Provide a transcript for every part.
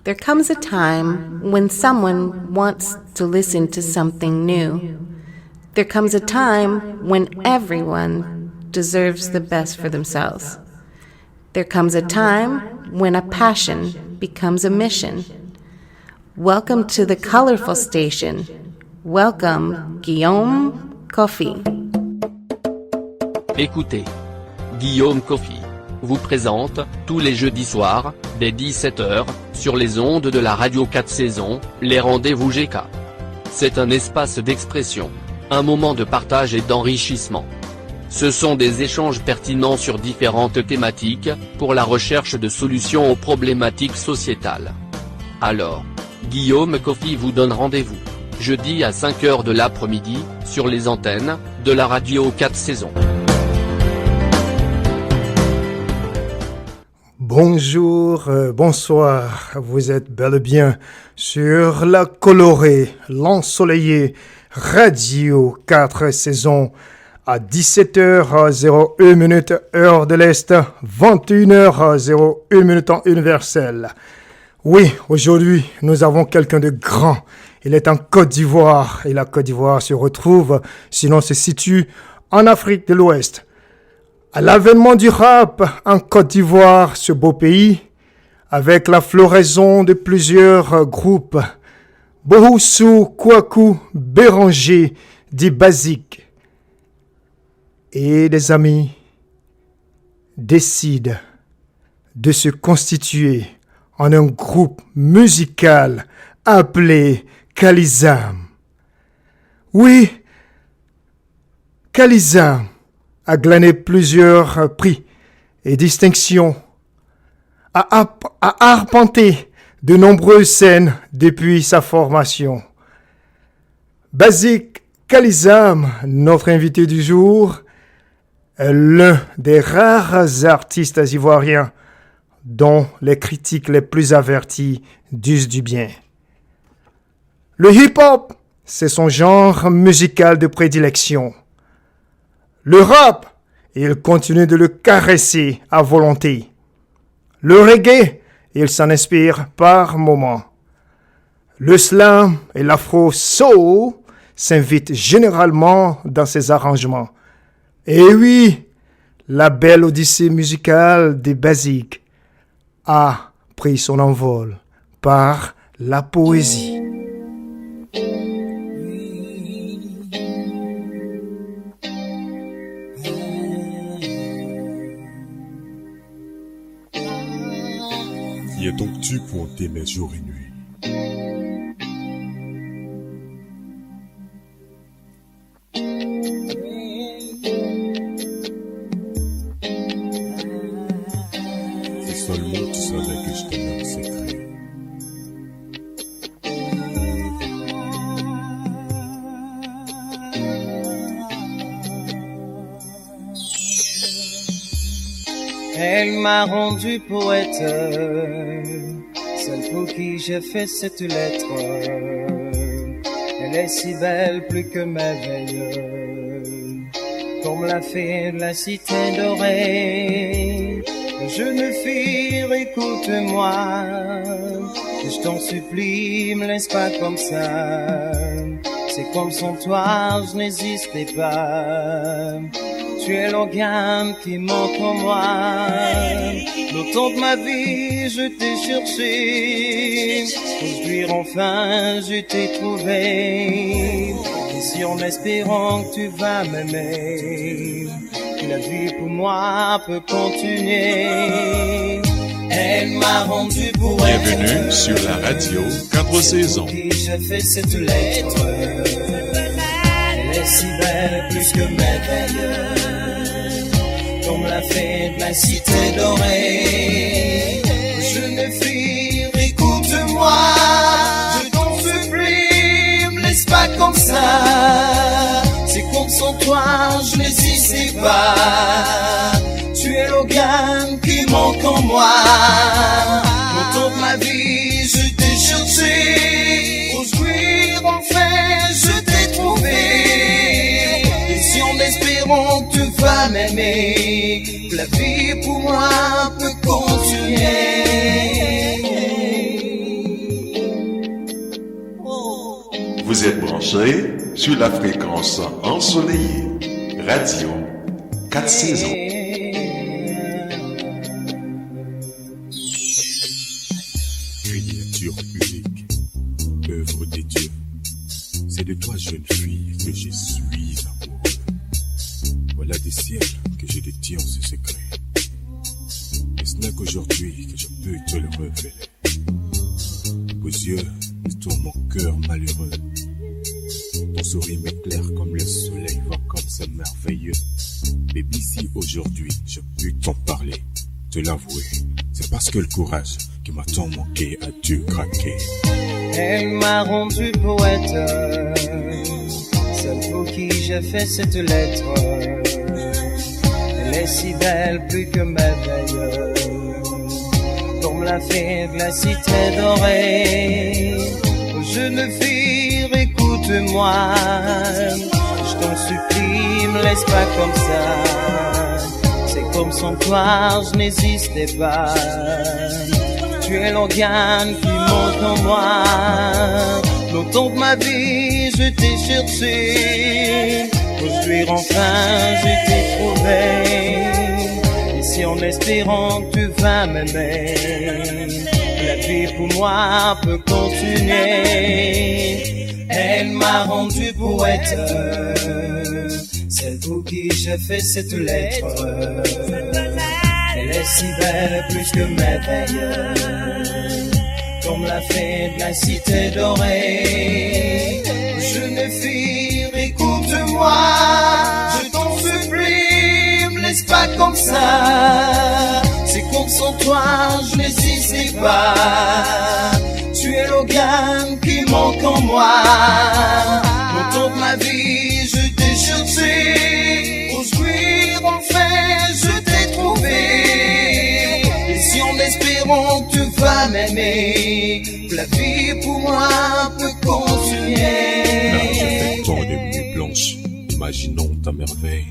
There comes a time when someone wants to listen to something new. There comes a time when everyone deserves the best for themselves. There comes a time when a passion becomes a mission. Welcome to the Colorful Station. Welcome, Guillaume Coffey. Écoutez, Guillaume Coffey vous présente, tous les jeudis soirs, dès 17h, sur les ondes de la radio 4 saisons, les rendez-vous GK. C'est un espace d'expression, un moment de partage et d'enrichissement. Ce sont des échanges pertinents sur différentes thématiques, pour la recherche de solutions aux problématiques sociétales. Alors, Guillaume Coffey vous donne rendez-vous, jeudi à 5h de l'après-midi, sur les antennes, de la radio 4 saisons. Bonjour, bonsoir, vous êtes bel et bien sur la colorée, l'ensoleillée radio 4 saisons à 17h01 heure de l'Est, 21h01 temps universel. Oui, aujourd'hui, nous avons quelqu'un de grand. Il est en Côte d'Ivoire et la Côte d'Ivoire se retrouve, sinon se situe en Afrique de l'Ouest. À l'avènement du rap en Côte d'Ivoire, ce beau pays, avec la floraison de plusieurs groupes, Bohoussou, Kouakou, Béranger, dit Basique, et des amis décident de se constituer en un groupe musical appelé Kalizam. Oui, Kalizam a glané plusieurs prix et distinctions, a arpenté de nombreuses scènes depuis sa formation. Basique Kalizam, notre invité du jour, est l'un des rares artistes ivoiriens dont les critiques les plus averties disent du bien. Le hip-hop, c'est son genre musical de prédilection. Le rap, il continue de le caresser à volonté. Le reggae, il s'en inspire par moments. Le slam et l'afro-soul s'invitent généralement dans ses arrangements. Et oui, la belle odyssée musicale des Basiques a pris son envol par la poésie. Qui es-donc-tu pour hanter mes jours et nuits? Si seulement tu savais que je t'aimais en secret. Elle m'a rendu poète, celle pour qui j'ai fait cette lettre. Elle est si belle, plus que merveilleuse, comme la fée de la cité dorée. Jeune fille, écoute-moi, je t'en supplie, me laisse pas comme ça. C'est comme sans toi, je n'existais pas. Tu es l'organe qui manque en moi. Longtemps de ma vie, je t'ai cherché. Aujourd'hui, enfin, je t'ai trouvé. Et si en espérant que tu vas m'aimer, que la vie pour moi peut continuer. Elle m'a rendu poète. Bienvenue sur la radio 4 saisons. Qui j'ai fait cette lettre. Elle est si belle, plus que merveilleuse, comme la fée de la cité dorée. Jeune fille, écoute-moi, je t'en supplie, me laisse pas comme ça. C'est comme sans toi, je n'existais pas. Tu es l'organe qui manque en moi. Longtemps de ma vie, je t'ai cherché. Aujourd'hui, enfin, je t'ai trouvé. Et si en espérant que tu vas m'aimer, que la vie pour moi peut continuer. Vous êtes branchés sur la fréquence ensoleillée. Radio 4 saisons. Créature unique, œuvre des dieux. C'est de toi, jeune fille, que je suis amoureux. Voilà des siècles que je détiens ce secret. Et ce n'est qu'aujourd'hui que je peux te le révéler. Aux yeux de toi, mon cœur malheureux. Ton sourire m'éclaire comme le soleil, va comme c'est merveilleux. Baby, si aujourd'hui je peux t'en parler, te l'avouer, c'est parce que le courage qui m'a tant manqué a dû craquer. Elle m'a rendu poète, celle pour qui j'ai fait cette lettre. Elle est si belle, plus que merveilleuse, comme la fée de la cité dorée. Jeune fille, écoute-moi, je t'en supplie, me laisse pas comme ça. C'est comme sans toi, je n'existais pas. Tu es l'organe qui monte en moi. Longtemps de ma vie, je t'ai cherché. Aujourd'hui, enfin, je t'ai trouvé. Ici, en espérant que tu vas m'aimer, la vie pour moi peut continuer. Elle m'a rendu poète, celle pour qui j'ai fait cette lettre. Elle est si belle, plus que merveilleuse, comme la fée de la cité dorée. Jeune fille, écoute-moi, je t'en supplie, me laisse pas comme ça. C'est comme sans toi, je n'existais pas. Tu es l'organe qui manque en moi. Longtemps de ma vie, je t'ai cherché. Aujourd'hui, enfin, je t'ai trouvé. Et si en espérant que tu vas m'aimer, la vie pour moi peut continuer. Là, j'ai fait tant de nuits blanches, imaginant ta merveille.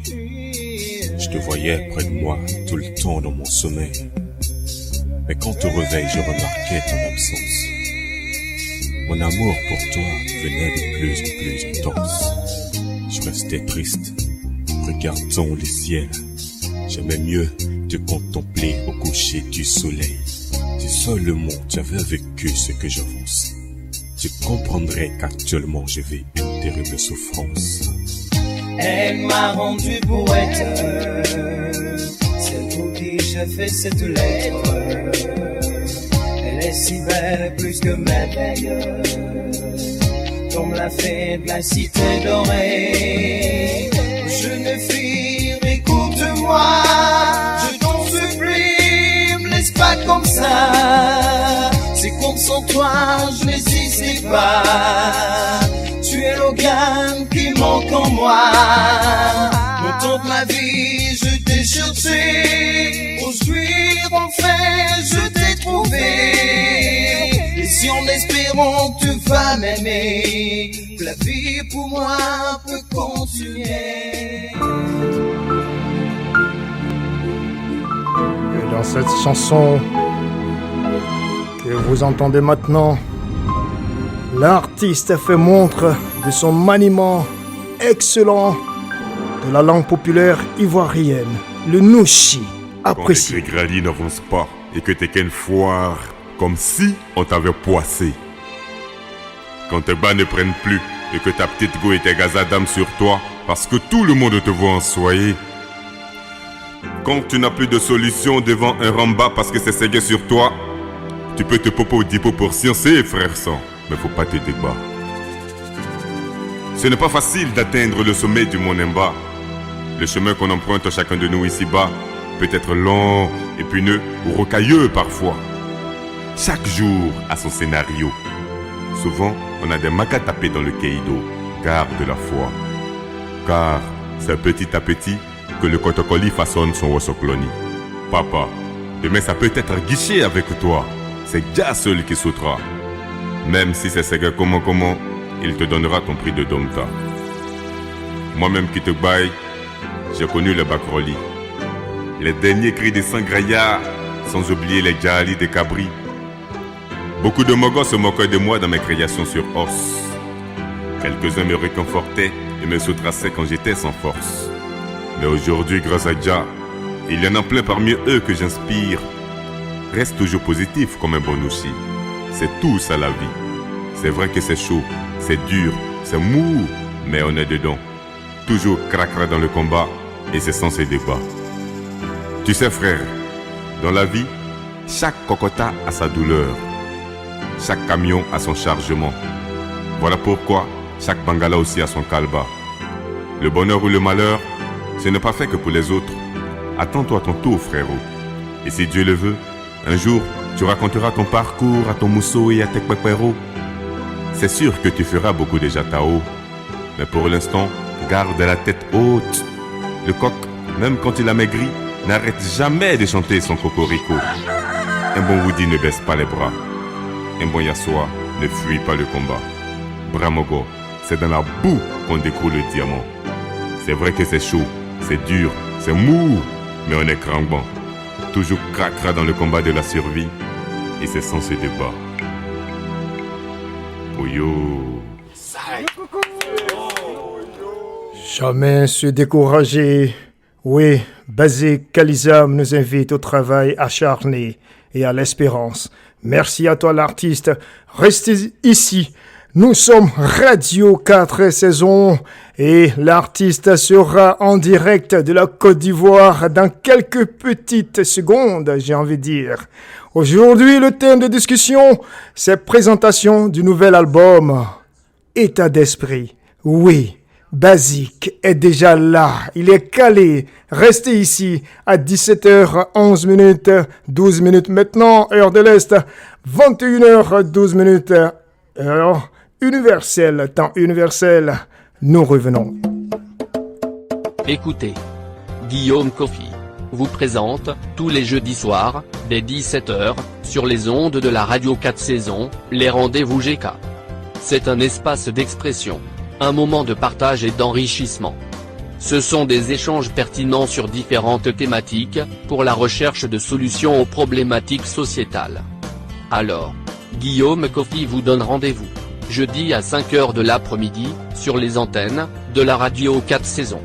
Je te voyais près de moi tout le temps dans mon sommeil. Mais quand te réveille, je remarquais ton absence. Mon amour pour toi venait de plus en plus intense. Je restais triste, regardant le ciel. J'aimais mieux te contempler au coucher du soleil. Si seulement tu avais vécu ce que j'avance, tu comprendrais qu'actuellement je vis une terrible souffrance. Elle m'a rendu poète, celle pour qui j'ai fait cette lettre. Elle est si belle, plus que merveilleuse, comme la fée de la cité dorée. Jeune fille, écoute-moi, je t'en supplie, me laisse pas comme ça. C'est comme sans toi, je n'existais pas. Tu es l'organe qui manque en moi. Longtemps de ma vie, je t'ai cherché. Aujourd'hui, enfin, je t'ai trouvé. Et si en espérant que tu vas m'aimer, la vie pour moi peut continuer. Et dans cette chanson que vous entendez maintenant, l'artiste fait montre de son maniement excellent de la langue populaire ivoirienne, le nouchi, apprécié. Quand les graliers n'avancent pas et que t'es qu'une foire, comme si on t'avait poissé. Quand tes bas ne prennent plus et que ta petite go et tes gazadam sur toi parce que tout le monde te voit en soyer. Quand tu n'as plus de solution devant un ramba parce que c'est ségué sur toi, tu peux te popo dipo pour sciencer, frère sang, mais faut pas te débattre. Ce n'est pas facile d'atteindre le sommet du Monemba. Le chemin qu'on emprunte chacun de nous ici-bas peut être long, épineux ou rocailleux parfois. Chaque jour a son scénario. Souvent, on a des macas tapés dans le keido, garde de la foi. Car c'est petit à petit que le Kotokoli façonne son Wosokloni. Papa, demain ça peut être guichet avec toi. C'est Dia seul qui sautera. Même si c'est Sega comment, il te donnera ton prix de Domta. Moi-même qui te baille, j'ai connu le Bakroli. Les derniers cris des Sangraya, sans oublier les Djali des Cabri. Beaucoup de mogos se moquaient de moi dans mes créations sur os. Quelques-uns me réconfortaient et me soutrassaient quand j'étais sans force. Mais aujourd'hui, grâce à Jah, il y en a plein parmi eux que j'inspire. Reste toujours positif comme un bon aussi. C'est tout ça la vie. C'est vrai que c'est chaud, c'est dur, c'est mou, mais on est dedans. Toujours cracra dans le combat et c'est sans se débat. Tu sais frère, dans la vie, chaque cocota a sa douleur. Chaque camion a son chargement. Voilà pourquoi chaque bangala aussi a son kalba. Le bonheur ou le malheur, ce n'est pas fait que pour les autres. Attends-toi à ton tour frérot. Et si Dieu le veut, un jour, tu raconteras ton parcours à ton mousseau et à tes kwekweros. C'est sûr que tu feras beaucoup de jatao. Mais pour l'instant, garde la tête haute. Le coq, même quand il a maigri, n'arrête jamais de chanter son cocorico. Un bon Woody ne baisse pas les bras. Un bon Yassoa ne fuit pas le combat. Bramogo, c'est dans la boue qu'on découle le diamant. C'est vrai que c'est chaud, c'est dur, c'est mou, mais on est crampant. Toujours cracra dans le combat de la survie, et c'est sans ce débat. Oyo. Jamais se décourager. Oui, Basique Kalizam nous invite au travail acharné et à l'espérance. Merci à toi l'artiste. Restez ici. Nous sommes Radio 4 saison et l'artiste sera en direct de la Côte d'Ivoire dans quelques petites secondes, j'ai envie de dire. Aujourd'hui, le thème de discussion, c'est présentation du nouvel album État d'esprit. Oui, Basique est déjà là, il est calé. Restez ici à 17h11, 12 minutes maintenant, heure de l'Est, 21h12, heure universelle, temps universel. Nous revenons. Écoutez, Guillaume Kofi vous présente, tous les jeudis soirs, dès 17h, sur les ondes de la radio 4 saisons, les rendez-vous GK. C'est un espace d'expression, un moment de partage et d'enrichissement. Ce sont des échanges pertinents sur différentes thématiques, pour la recherche de solutions aux problématiques sociétales. Alors, Guillaume Kofi vous donne rendez-vous, jeudi à 5h de l'après-midi, sur les antennes, de la radio 4 saisons.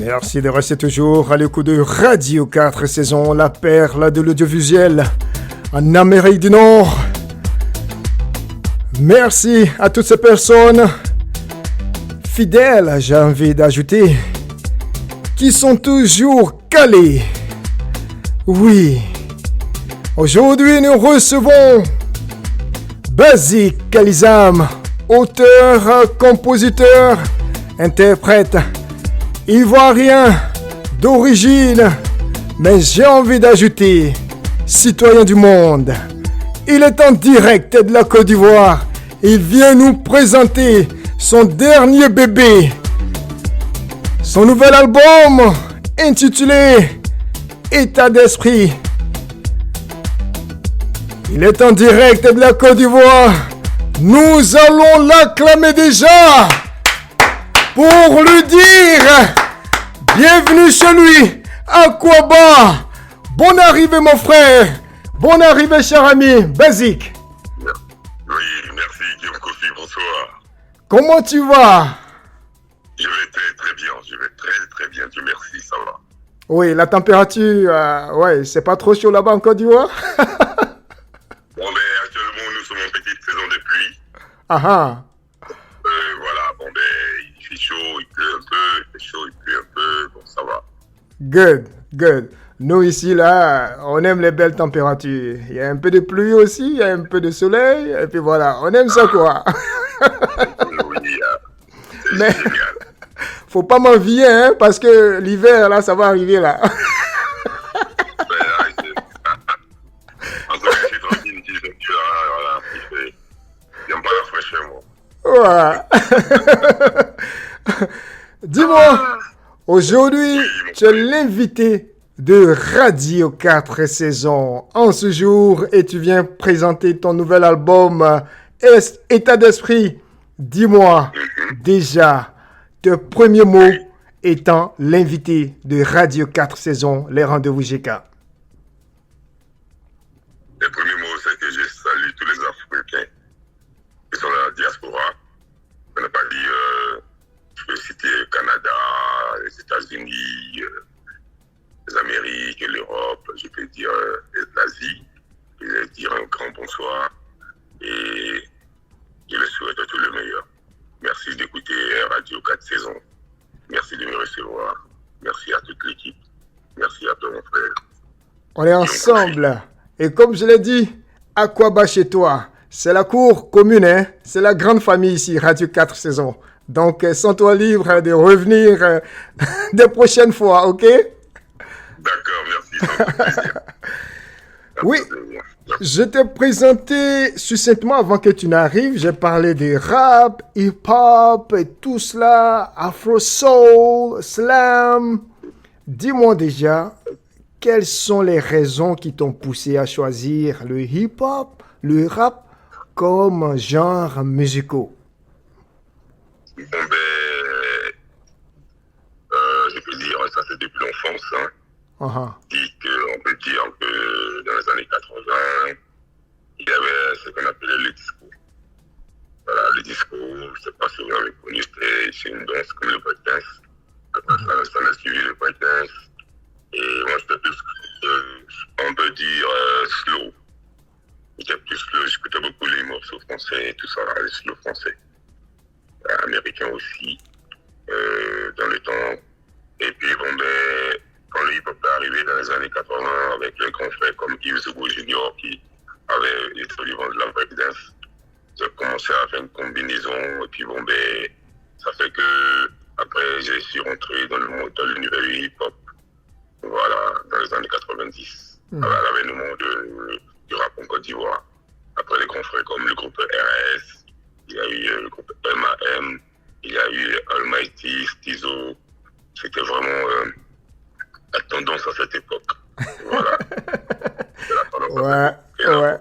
Merci de rester toujours à l'écoute de Radio 4 saison, la perle de l'audiovisuel en Amérique du Nord. Merci à toutes ces personnes fidèles, j'ai envie d'ajouter, qui sont toujours calées. Oui, aujourd'hui nous recevons Basique Kalizam, auteur, compositeur, interprète, ivoirien d'origine, mais j'ai envie d'ajouter citoyen du monde. Il est en direct de la Côte d'Ivoire. Il vient nous présenter son dernier bébé, son nouvel album intitulé État d'esprit. Il est en direct de la Côte d'Ivoire. Nous allons l'acclamer déjà pour lui dire bienvenue chez lui, Aquaba. Bonne arrivée mon frère, bonne arrivée cher ami, Basique. Oui, merci Guillaume Kofi, bonsoir. Comment tu vas? Je vais très bien, je vais très bien, Dieu merci, ça va. Oui, la température, ouais, c'est pas trop chaud là-bas en Côte d'Ivoire. Bon, mais actuellement nous sommes en petite saison de pluie. Ah ah. Voilà, bon ben, il fait chaud, il Good, good. Nous ici, là, on aime les belles températures. Il y a un peu de pluie aussi, il y a un peu de soleil, et puis voilà, on aime ça quoi. Oui, c'est Mais génial. faut pas m'envier, hein, parce que l'hiver, là, ça va arriver là. Ben, là, encore, je suis tranquille, une petite ceinture, voilà, j'aime pas la fraîcheur, moi. Voilà. Dis-moi, aujourd'hui, tu es l'invité de Radio 4 saisons en ce jour et tu viens présenter ton nouvel album État d'esprit. Dis-moi déjà, tes premiers mots étant l'invité de Radio 4 saisons, les rendez-vous GK. Le premier mot, c'est que je salue tous les Africains qui sont dans la diaspora. On n'a pas dit, je peux citer le Canada, les États-Unis, les Amériques, l'Europe, je peux dire l'Asie. Je vais dire un grand bonsoir et je leur souhaite tout le meilleur. Merci d'écouter Radio 4 saisons. Merci de me recevoir. Merci à toute l'équipe. Merci à toi, mon frère. On est ensemble. Et comme je l'ai dit, Aquaba chez toi, c'est la cour commune, hein? C'est la grande famille ici, Radio 4 saisons. Donc, sens-toi libre de revenir des prochaines fois, ok? D'accord, merci. Ça me fait plaisir. Oui, je t'ai présenté succinctement avant que tu n'arrives. J'ai parlé de rap, hip-hop et tout cela, afro-soul, slam. Dis-moi déjà, quelles sont les raisons qui t'ont poussé à choisir le hip-hop, le rap comme genre musicaux? Bon, ben, je peux dire, ça c'est depuis l'enfance, hein. Uh-huh. On peut dire que dans les années 80, il y avait ce qu'on appelait le disco. Voilà, le disco, je ne sais pas si vous avez connu, c'est une danse comme le breakdance. Après ça a suivi le breakdance. Et moi, j'étais plus, on peut dire, slow. J'étais plus slow, j'écoutais beaucoup les morceaux français, tout ça, les slow français. Américains aussi, dans le temps. Et puis, bon, ben, quand le hip-hop est arrivé dans les années 80 avec les grands frères comme Yves Zogo Junior qui avait été au niveau de la breakdance, j'ai commencé à faire une combinaison et puis bon ben ça fait que après je suis rentré dans l'univers du hip-hop, voilà, dans les années 90, avec l'avènement du rap en Côte d'Ivoire. Après les grands frères comme le groupe RS, il y a eu le groupe MAM, il y a eu Almighty, Stizo, c'était vraiment la tendance à cette époque. Voilà. C'est la tendance Ouais.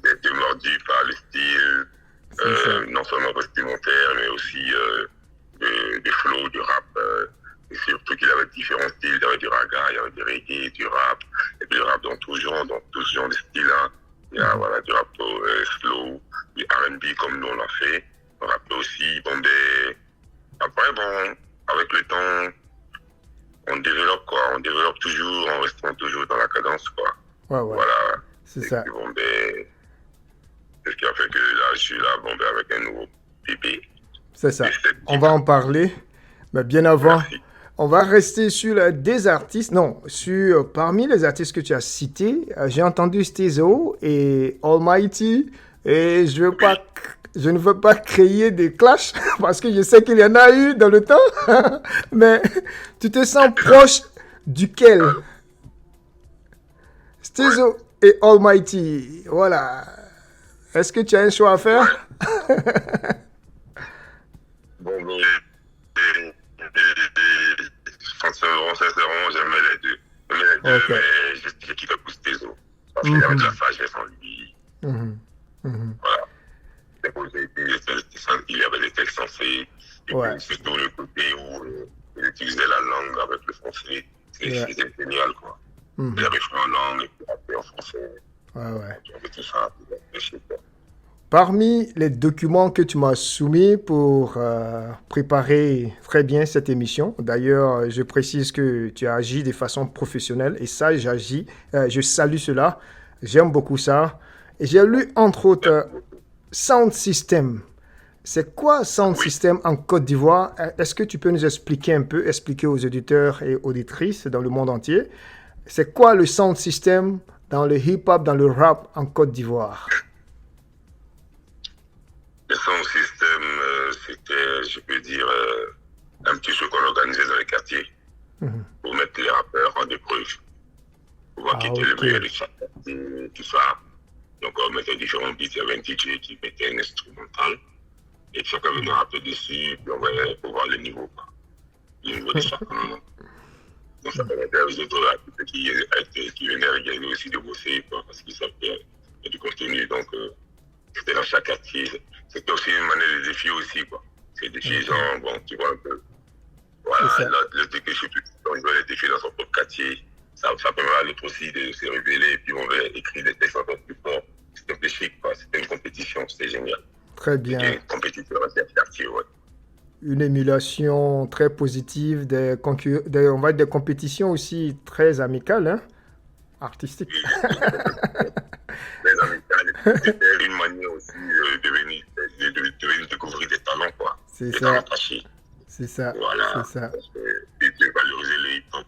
D'être mordu par le style, non seulement vestimentaire, mais aussi de flow, du rap. Et surtout qu'il y avait différents styles. Il y avait du raga, il y avait du reggae, du rap, et puis du rap dans tout genre de styles. Hein. Il y a voilà, du rap slow, du R&B comme nous on l'a fait. On rappait aussi, bon, après, bon, avec le temps, on développe quoi, on développe toujours en restant toujours dans la cadence quoi. Ouais. Voilà. C'est ça. Puis, bon, c'est ce qui a fait que là, je suis là, bon, avec un nouveau bébé. C'est ça. On va en parler. Mais bien avant, Merci. on va rester sur des artistes. Non, sur parmi les artistes que tu as cités, j'ai entendu Stizo et Almighty. Et je ne veux pas créer des clashs parce que je sais qu'il y en a eu dans le temps. Mais tu te sens proche duquel? Stizo et Almighty. Voilà. Est-ce que tu as un choix à faire? Bon, sincèrement, j'aimais les deux. Ok. Mais je kiffe plus tes os. Parce qu'il y avait de la sagesse en lui. Voilà. Il y avait des textes sensés. Et Ouais. puis, surtout le côté où il utilisait la langue avec le français. C'était génial, quoi. Il avait fait en langue et puis après en français. Ouais. Il y avait tout ça. Parmi les documents que tu m'as soumis pour préparer très bien cette émission, d'ailleurs, je précise que tu as agi de façon professionnelle et ça, je salue cela, j'aime beaucoup ça. Et j'ai lu entre autres Sound System. C'est quoi Sound System en Côte d'Ivoire? Est-ce que tu peux nous expliquer un peu, expliquer aux auditeurs et auditrices dans le monde entier, c'est quoi le Sound System dans le hip-hop, dans le rap en Côte d'Ivoire? Le Sound System, c'était, je peux dire, un petit show qu'on organisait dans les quartiers pour mettre les rappeurs en épreuve, pour voir qui était le meilleur de chaque quartier, tout ça. Donc on mettait différents beats, il y avait un DJ qui mettait un instrumental. Et chacun venait rapper dessus, puis on voyait pour voir le niveau, quoi. Le niveau de chacun. Donc ça permettait aux autres artistes qui venaient regarder aussi de bosser, quoi, parce qu'ils savent qu'il y a du contenu. Donc c'était dans chaque quartier. C'était aussi une manière de défier aussi, quoi. C'est des défis, genre, bon, tu vois un peu. Voilà, là, le truc que je suis plus, on doit les défier dans son propre quartier. Ça permet à l'autre aussi de se révéler, et puis on va écrire des textes encore plus forts. C'était un peu chic, quoi. C'était une compétition, c'était génial. Très bien. C'était une compétition dans chaque quartier, ouais. Une émulation très positive, on va dire des compétitions aussi très amicales, hein? Artistiques. Très amicales. C'était une manière aussi de venir découvrir des talents, quoi. C'est des ça. talents cachés. C'est ça. Voilà. C'est ça. Et de valoriser le hip-hop.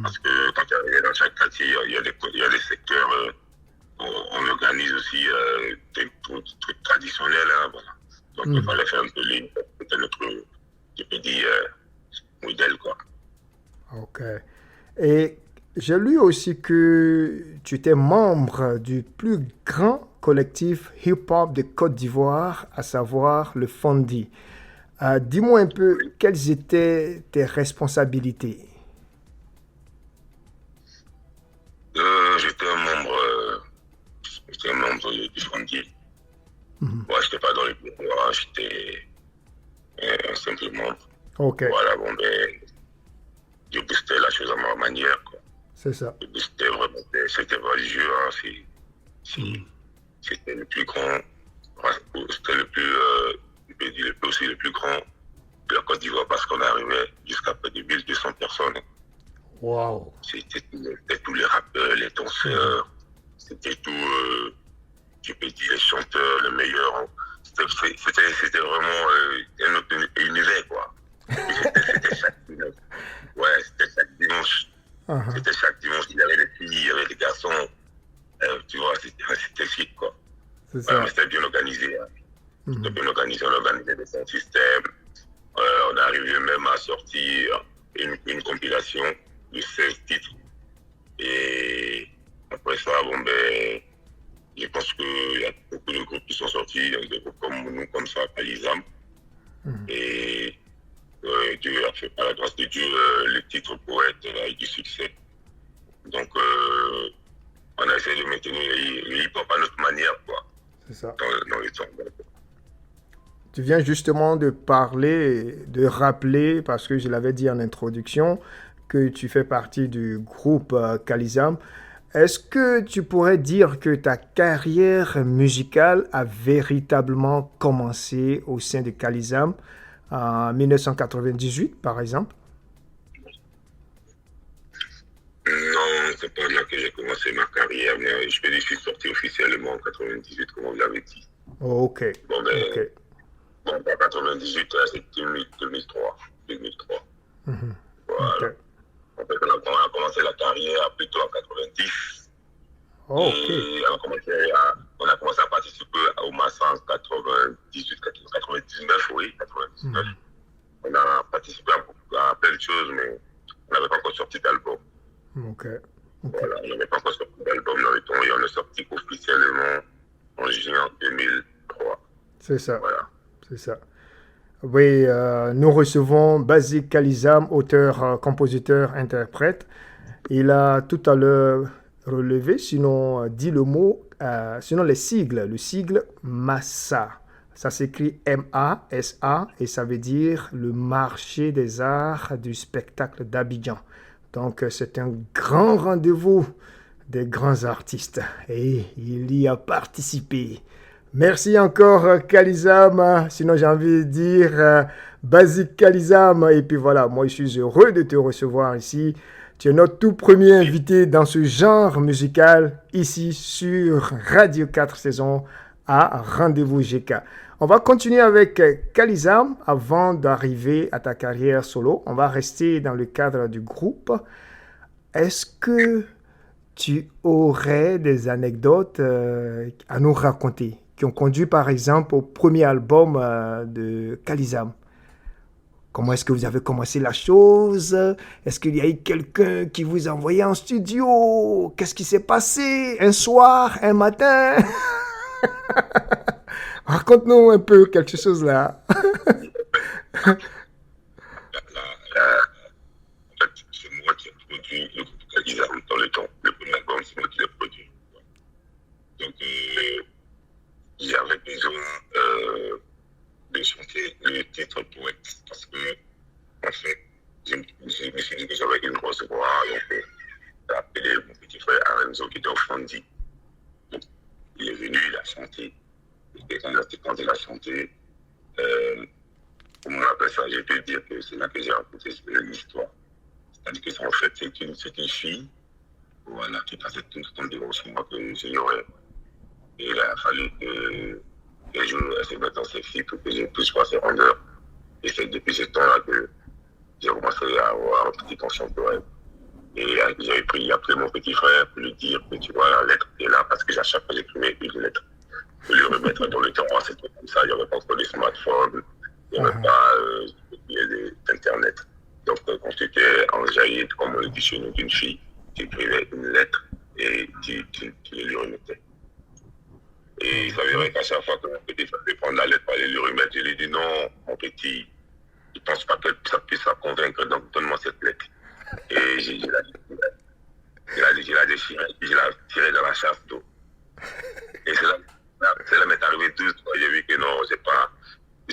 Parce que quand tu arrives dans chaque quartier, il y a des secteurs, on organise aussi des trucs traditionnels, hein, voilà. Donc il fallait faire un peu les hip-hop. C'était notre, je peux dire, modèle, quoi. Ok. Et j'ai lu aussi que tu étais membre du plus grand collectif hip-hop de Côte d'Ivoire, à savoir le Fondi. Dis-moi un peu, quelles étaient tes responsabilités? J'étais un membre du Fondi. Moi, je n'étais pas dans les bureaux, j'étais un simple membre. Ok. Voilà, bon, ben, je boostais la chose à ma manière, quoi. C'est ça. Je boostais vraiment, c'était religieux, hein, c'était le plus grand, c'était le plus, je peux dire, aussi le plus grand de la Côte d'Ivoire parce qu'on arrivait jusqu'à près de 1200 personnes. Wow. C'était tous les rappeurs, les danseurs, c'était tout, je peux dire, les chanteurs, les meilleurs. C'était vraiment un autre univers, quoi. C'était chaque dimanche. Ouais, c'était chaque dimanche. C'était chaque dimanche, il y avait des filles, il y avait des garçons. Tu vois, c'était chic, quoi. C'est ça. Mais c'était bien organisé. Hein. C'était bien organisé, on organisait des sound systems. On est arrivé même à sortir une compilation de 16 titres. Et après ça, bon, ben, je pense qu'il y a beaucoup de groupes qui sont sortis, il y a des groupes comme nous, comme ça, Palisam. Et Dieu a fait, par la grâce de Dieu, le titre Poète a eu du succès. Donc, on a essayé de maintenir le hip-hop à notre manière, quoi. C'est ça. Dans les temps. Tu viens justement de parler, de rappeler, parce que je l'avais dit en introduction, que tu fais partie du groupe Kalizam. Est-ce que tu pourrais dire que ta carrière musicale a véritablement commencé au sein de Kalizam en 1998, par exemple? Non, c'est pas là que j'ai commencé ma carrière, mais je peux dire que je suis sorti officiellement en 98, comme vous l'avez dit. Oh, ok. Bon, ben, Ok. bon, en 98, c'est 2003. Voilà. Ok. En fait, on a commencé la carrière plutôt en 90. Oh, ok. Et on a commencé à participer au Massa en 98, 99, oui, 99. On a participé à plein de choses, mais on n'avait pas encore sorti d'album. Ok. Voilà, on n'avait pas encore sorti d'album dans le temps et on est sorti officiellement en juin 2003. C'est ça. Voilà. C'est ça. Oui, nous recevons Bazik Kalizam, auteur, compositeur, interprète. Il a tout à l'heure relevé, sinon dit le mot, sinon le sigle Massa. Ça s'écrit M-A-S-A et ça veut dire le marché des arts du spectacle d'Abidjan. Donc c'est un grand rendez-vous des grands artistes et il y a participé. Merci encore Kalizam, sinon j'ai envie de dire Bazik Kalizam. Et puis voilà, moi je suis heureux de te recevoir ici. Tu es notre tout premier invité dans ce genre musical ici sur Radio 4 Saisons à Rendez-vous GK. On va continuer avec Khalizam avant d'arriver à ta carrière solo. On va rester dans le cadre du groupe. Est-ce que tu aurais des anecdotes à nous raconter qui ont conduit par exemple au premier album de Khalizam? Comment est-ce que vous avez commencé la chose? Est-ce qu'il y a eu quelqu'un qui vous a envoyé en studio? Qu'est-ce qui s'est passé un soir, un matin? Raconte-nous un peu quelque chose là. En fait, c'est moi qui ai produit le groupe Khalizam dans le temps. Le premier album, c'est moi qui l'ai produit. Donc, j'avais besoin de chanter le titre Poète. Parce que, en fait, je me suis dit que j'avais une grosse voix. Donc, j'ai appelé mon petit frère Arenzo qui était au Fondi. Donc, il est venu, il a chanté. Et quand il a chanté, comment on appelle ça, je peux dire que c'est là que j'ai raconté l'histoire. C'est-à-dire que en fait, c'est une fille, voilà, qui passait tout le temps devant chez moi que j'ignorais. Et il a fallu que je se mette dans ses filles pour que je puisse passer en heure. Et c'est depuis ce temps-là que j'ai commencé à avoir un petit penchant pour elle. Et j'ai appelé mon petit frère pour lui dire que tu vois, la lettre est là parce que à chaque fois j'écrivais une lettre. Pour lui remettre dans le tiroir, c'était comme ça, il n'y avait pas encore de smartphone, il n'y avait pas d'internet. Donc quand tu étais enjaillé, comme on le dit chez nous, d'une fille, tu écrivais une lettre et tu lui remettais. Et il s'avérait qu'à chaque fois que mon petit frère devait prendre la lettre pour aller lui remettre, je lui ai dit non, mon petit, je ne pense pas que ça puisse la convaincre, donc donne-moi cette lettre. Et je l'ai déchirée, je l'ai tirée dans la chasse d'eau. Et cela m'est arrivé 2 fois, j'ai vu que non, je ne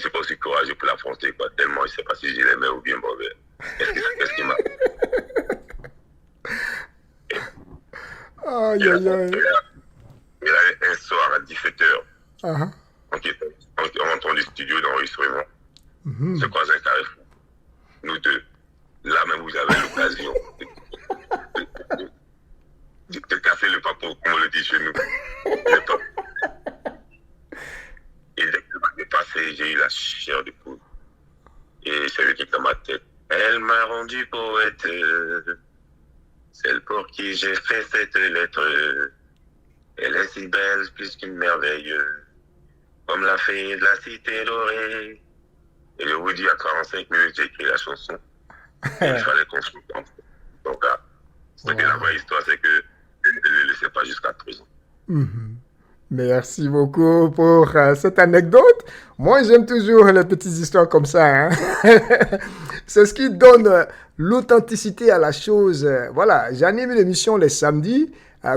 suis pas aussi courageux pour l'affronter, quoi, tellement je ne sais pas si je l'aimais ou bien mauvais. Qu'est-ce qui m'a... Aïe, aïe, aïe. Il a un soir à 17h. On rentre du studio d'enregistrement. Se croise un carrefour. Nous deux. Là même, vous avez l'occasion de casser le papo, comme on le dit chez nous. Et dès que je suis passé, j'ai eu la chair de poule. Et c'est lui qui est dans ma tête. Elle m'a rendu poète, celle pour qui j'ai fait cette lettre. Elle est si belle, plus qu'une merveille, comme la fée de la cité dorée. Et je vous dis, à 45 minutes, j'ai écrit la chanson. Et il fallait qu'on se comprenne. Donc, la vraie histoire, c'est que je ne le laissais pas jusqu'à présent. Merci beaucoup pour cette anecdote. Moi, j'aime toujours les petites histoires comme ça. C'est ce qui donne l'authenticité à la chose. Voilà, j'anime une émission les samedis,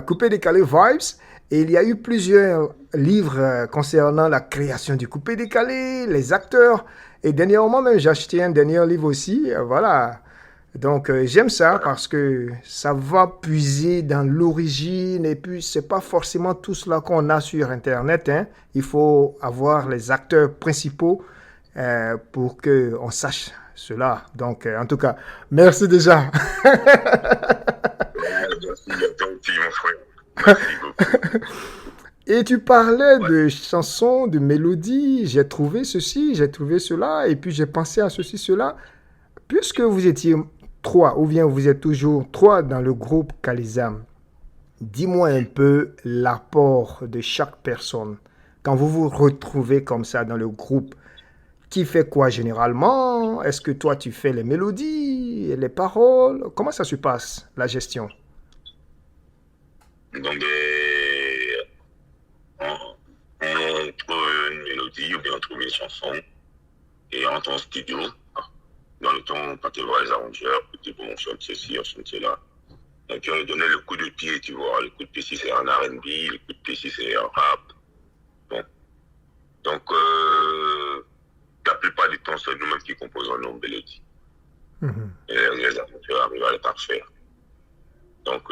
Coupé Décalé Vibes. Et il y a eu plusieurs livres concernant la création du Coupé Décalé, les acteurs. Et dernièrement, même, j'ai acheté un dernier livre aussi. Voilà. Donc, j'aime ça parce que ça va puiser dans l'origine et puis c'est pas forcément tout cela qu'on a sur Internet. Hein. Il faut avoir les acteurs principaux pour qu'on sache cela. Donc, en tout cas, merci déjà. Merci, mon frère. Merci beaucoup. Et tu parlais de chansons, de mélodies. J'ai trouvé ceci, j'ai trouvé cela et puis j'ai pensé à ceci, cela. Puisque vous étiez 3, ou bien vous êtes toujours 3 dans le groupe Khalizam, dis-moi un peu l'apport de chaque personne. Quand vous vous retrouvez comme ça dans le groupe, qui fait quoi généralement? Est-ce que toi tu fais les mélodies, les paroles? Comment ça se passe, la gestion? Donc, on trouve une mélodie ou bien on trouve une chanson et on entre en studio. Dans le temps, quand tu vois les arrangeurs, tu dis bon, on chante ceci, on chante cela. Et puis on donné le coup de pied, tu vois. Le coup de pied, si c'est en R&B, le coup de pied, si c'est en rap. Bon. Donc, la plupart du temps, c'est nous-mêmes qui composons nos mélodies. Et les arrangeurs arrivent à les parfaire. Donc,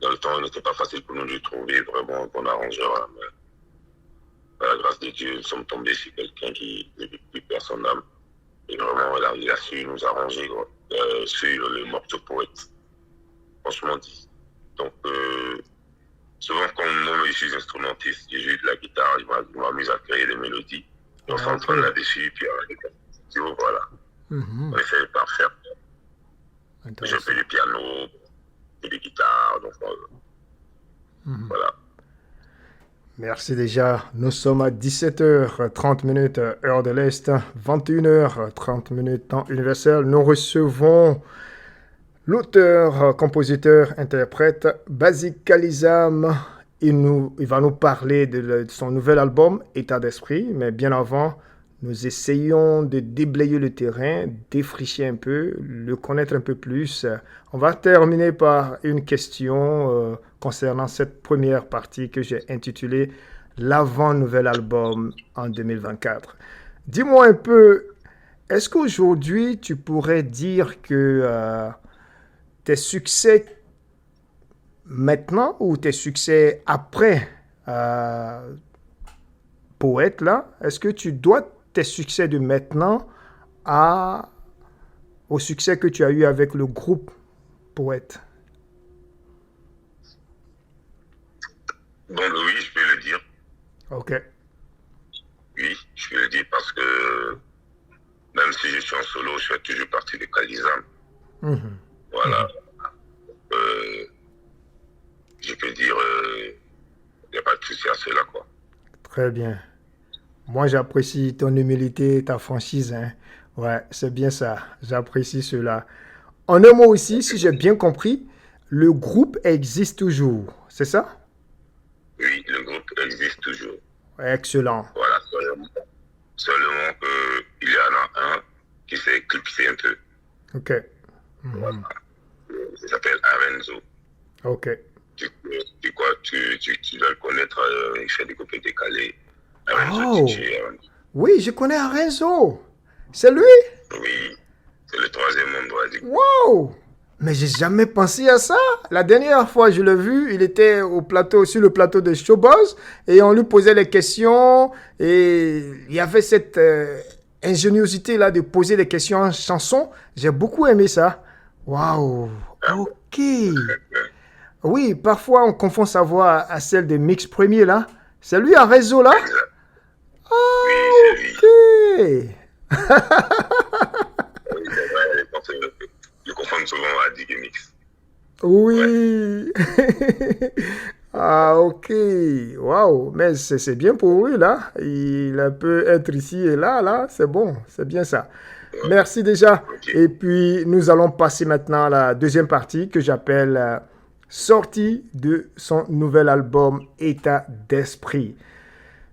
dans le temps, il n'était pas facile pour nous de trouver vraiment un bon arrangeur. Mais, par la grâce de Dieu, nous sommes tombés sur quelqu'un qui n'est plus personne âme. Et vraiment, il a su nous arranger sur le morceau Poète. Franchement dit. Donc, souvent, comme moi, je suis instrumentiste, je joue de la guitare, je m'amuse à créer des mélodies. Et on s'entraîne là-dessus, puis avec les studios, voilà. On essaie de parfaire. Je fais du piano, et des guitares, donc voilà. Merci déjà. Nous sommes à 17h30 heure de l'Est, 21h30 temps universel. Nous recevons l'auteur, compositeur, interprète Bazik Kalizam. Il va nous parler de son nouvel album, État d'esprit. Mais bien avant, nous essayons de déblayer le terrain, défricher un peu, le connaître un peu plus. On va terminer par une question concernant cette première partie que j'ai intitulée l'avant-nouvel album en 2024. Dis-moi un peu, est-ce qu'aujourd'hui tu pourrais dire que tes succès maintenant ou tes succès après Poète là, est-ce que tu dois tes succès de maintenant au succès que tu as eu avec le groupe Poète? Donc oui, je peux le dire. Ok. Oui, je peux le dire parce que même si je suis en solo, je fais toujours partie de Kalizam. Voilà. Je peux dire, il n'y a pas de souci à cela, quoi. Très bien. Moi, j'apprécie ton humilité, ta franchise. Hein. Ouais, c'est bien ça. J'apprécie cela. En un mot aussi, si j'ai bien compris, le groupe existe toujours. C'est ça? Oui, le groupe existe toujours. Excellent. Voilà, seulement qu'il y en a un qui s'est éclipsé un peu. Ok. Voilà. Il s'appelle Arenzo. Ok. Tu dois le connaître, il fait des coupés décalés. Oh. Oui, je connais Arenzo. C'est lui? Oui, c'est le troisième monde, on va dire. Wow! Mais j'ai jamais pensé à ça. La dernière fois je l'ai vu, il était sur le plateau de Showbuzz et on lui posait les questions et il y avait cette ingéniosité là de poser des questions en chanson. J'ai beaucoup aimé ça. Waouh! Ok. Oui, parfois on confond sa voix à celle de Mix Premier là. C'est lui Arenzo là? Oui, c'est lui. Ok. Je confonds souvent à Diggy Mix. Oui. Ah, ok. Waouh. Mais c'est bien pour lui, là. Il peut être ici et là. C'est bon. C'est bien ça. Merci déjà. Okay. Et puis, nous allons passer maintenant à la deuxième partie que j'appelle sortie de son nouvel album État d'esprit.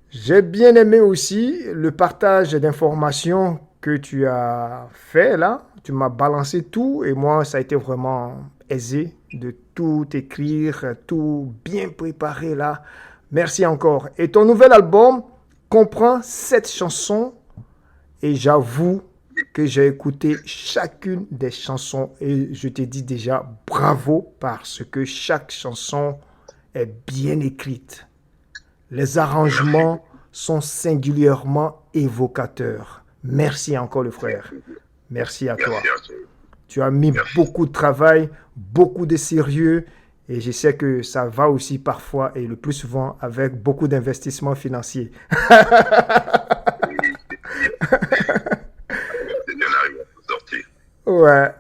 J'ai bien aimé aussi le partage d'informations que tu as fait là. Tu m'as balancé tout et moi, ça a été vraiment aisé de tout écrire, tout bien préparer là. Merci encore. Et ton nouvel album comprend 7 chansons et j'avoue que j'ai écouté chacune des chansons et je te dis déjà bravo parce que chaque chanson est bien écrite. Les arrangements sont singulièrement évocateurs. Merci encore le frère. Merci à toi. Tu as mis beaucoup de travail, beaucoup de sérieux et je sais que ça va aussi parfois et le plus souvent avec beaucoup d'investissements financiers. Ouais.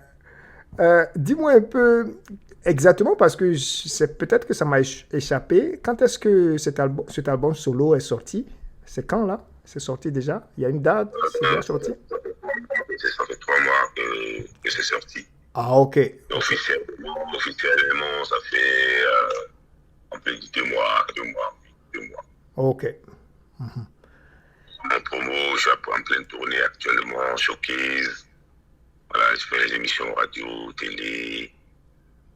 Dis-moi un peu exactement parce que c'est peut-être que ça m'a échappé. Quand est-ce que cet album solo est sorti? C'est quand là? C'est sorti déjà? Il y a une date? C'est déjà sorti? Ça fait 3 mois que c'est sorti. Ah, ok. Officiellement, ça fait un peu de 2 mois. Ok. En promo, je suis en pleine tournée actuellement, showcase. Voilà, je fais les émissions radio, télé.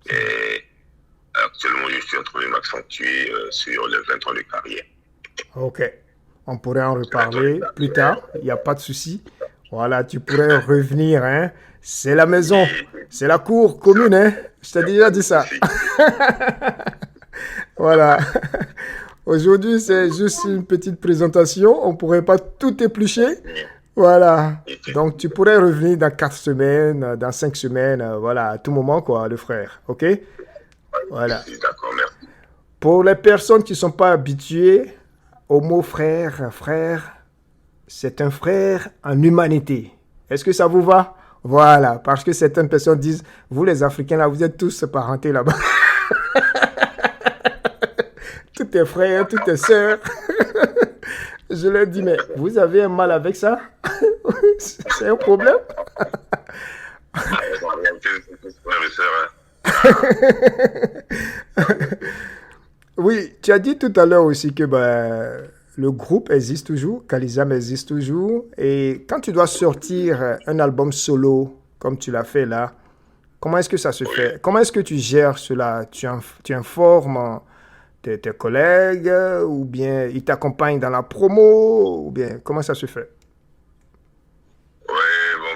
Et actuellement, je suis en train de m'accentuer sur les 20 ans de carrière. Ok. On pourrait en reparler plus tard. Il n'y a pas de souci. Voilà, tu pourrais revenir. Hein. C'est la maison. C'est la cour commune. Hein. Je t'ai déjà dit ça. Voilà. Aujourd'hui, c'est juste une petite présentation. On ne pourrait pas tout éplucher. Voilà. Donc, tu pourrais revenir dans 4 semaines, dans 5 semaines. Voilà, à tout moment, quoi, le frère. OK? Voilà. D'accord, merci. Pour les personnes qui ne sont pas habituées au mot frère, c'est un frère en humanité. Est-ce que ça vous va? Voilà, parce que certaines personnes disent, vous les Africains là, vous êtes tous parentés là-bas. Tout est frère, tout est sœur. Je leur dis, mais vous avez un mal avec ça? C'est un problème? En réalité, c'est tous frères et sœurs. Oui, tu as dit tout à l'heure aussi que le groupe existe toujours, Kalizam existe toujours. Et quand tu dois sortir un album solo, comme tu l'as fait là, comment est-ce que ça se fait? Comment est-ce que tu gères cela? Tu informes tes collègues ou bien ils t'accompagnent dans la promo ou bien comment ça se fait? Ouais, bon,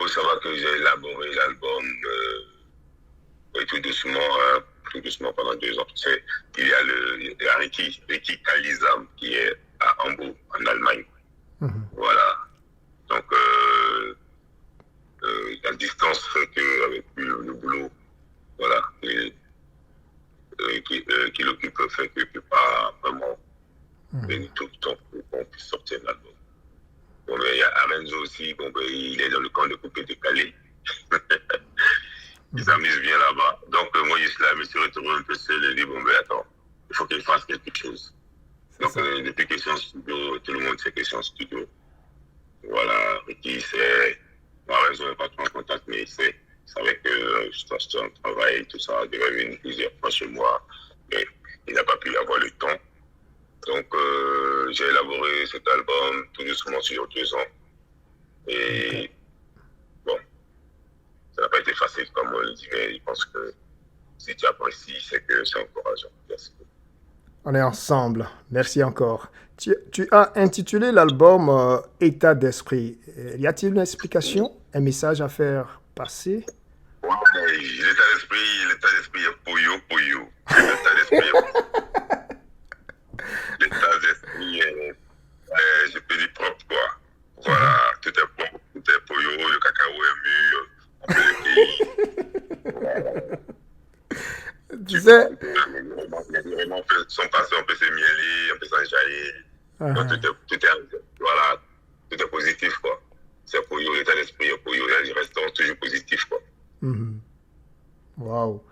faut savoir que j'ai élaboré l'album tout doucement pendant 2 ans. Il y a Ricky Kalizam qui est à Hambourg, en Allemagne. Voilà. Donc, la distance fait qu'avec le boulot, voilà, qui l'occupe fait que je ne peux pas vraiment venir tout le temps pour qu'on puisse sortir un album. Bon, mais il y a Arenzo aussi, il est dans le camp de coupé décalé. Il s'amuse bien là-bas. Donc, moi, je me suis retrouvé un peu seul et dit, attends, il faut qu'il fasse quelque chose. Donc, depuis que je suis en studio, tout le monde sait que je suis en studio. Voilà, Ricky, c'est... Arenzo n'est pas trop en contact, mais il savait que je en travail et tout ça. Il devait venir plusieurs fois chez moi, mais il n'a pas pu avoir le temps. Donc, j'ai élaboré cet album tout doucement sur 2 ans. Et bon, ça n'a pas été facile, comme on le dit, mais je pense que si tu apprécies, c'est que c'est encourageant. Merci. On est ensemble. Merci encore. Tu as intitulé l'album État d'esprit. Y a-t-il une explication, un message à faire passer? Ouais, l'état d'esprit est poyo. L'état d'esprit est, je peux dire propre, quoi. Voilà, tout est propre, tout est poyo, le cacao est mûr, on peut le payer. Tu sais... Son passé, on peut se mieler, on peut s'enjailler. Voilà, tout est positif, quoi. C'est pour eux, l'état d'esprit, pour eux, ils restent toujours positifs, quoi. Wow.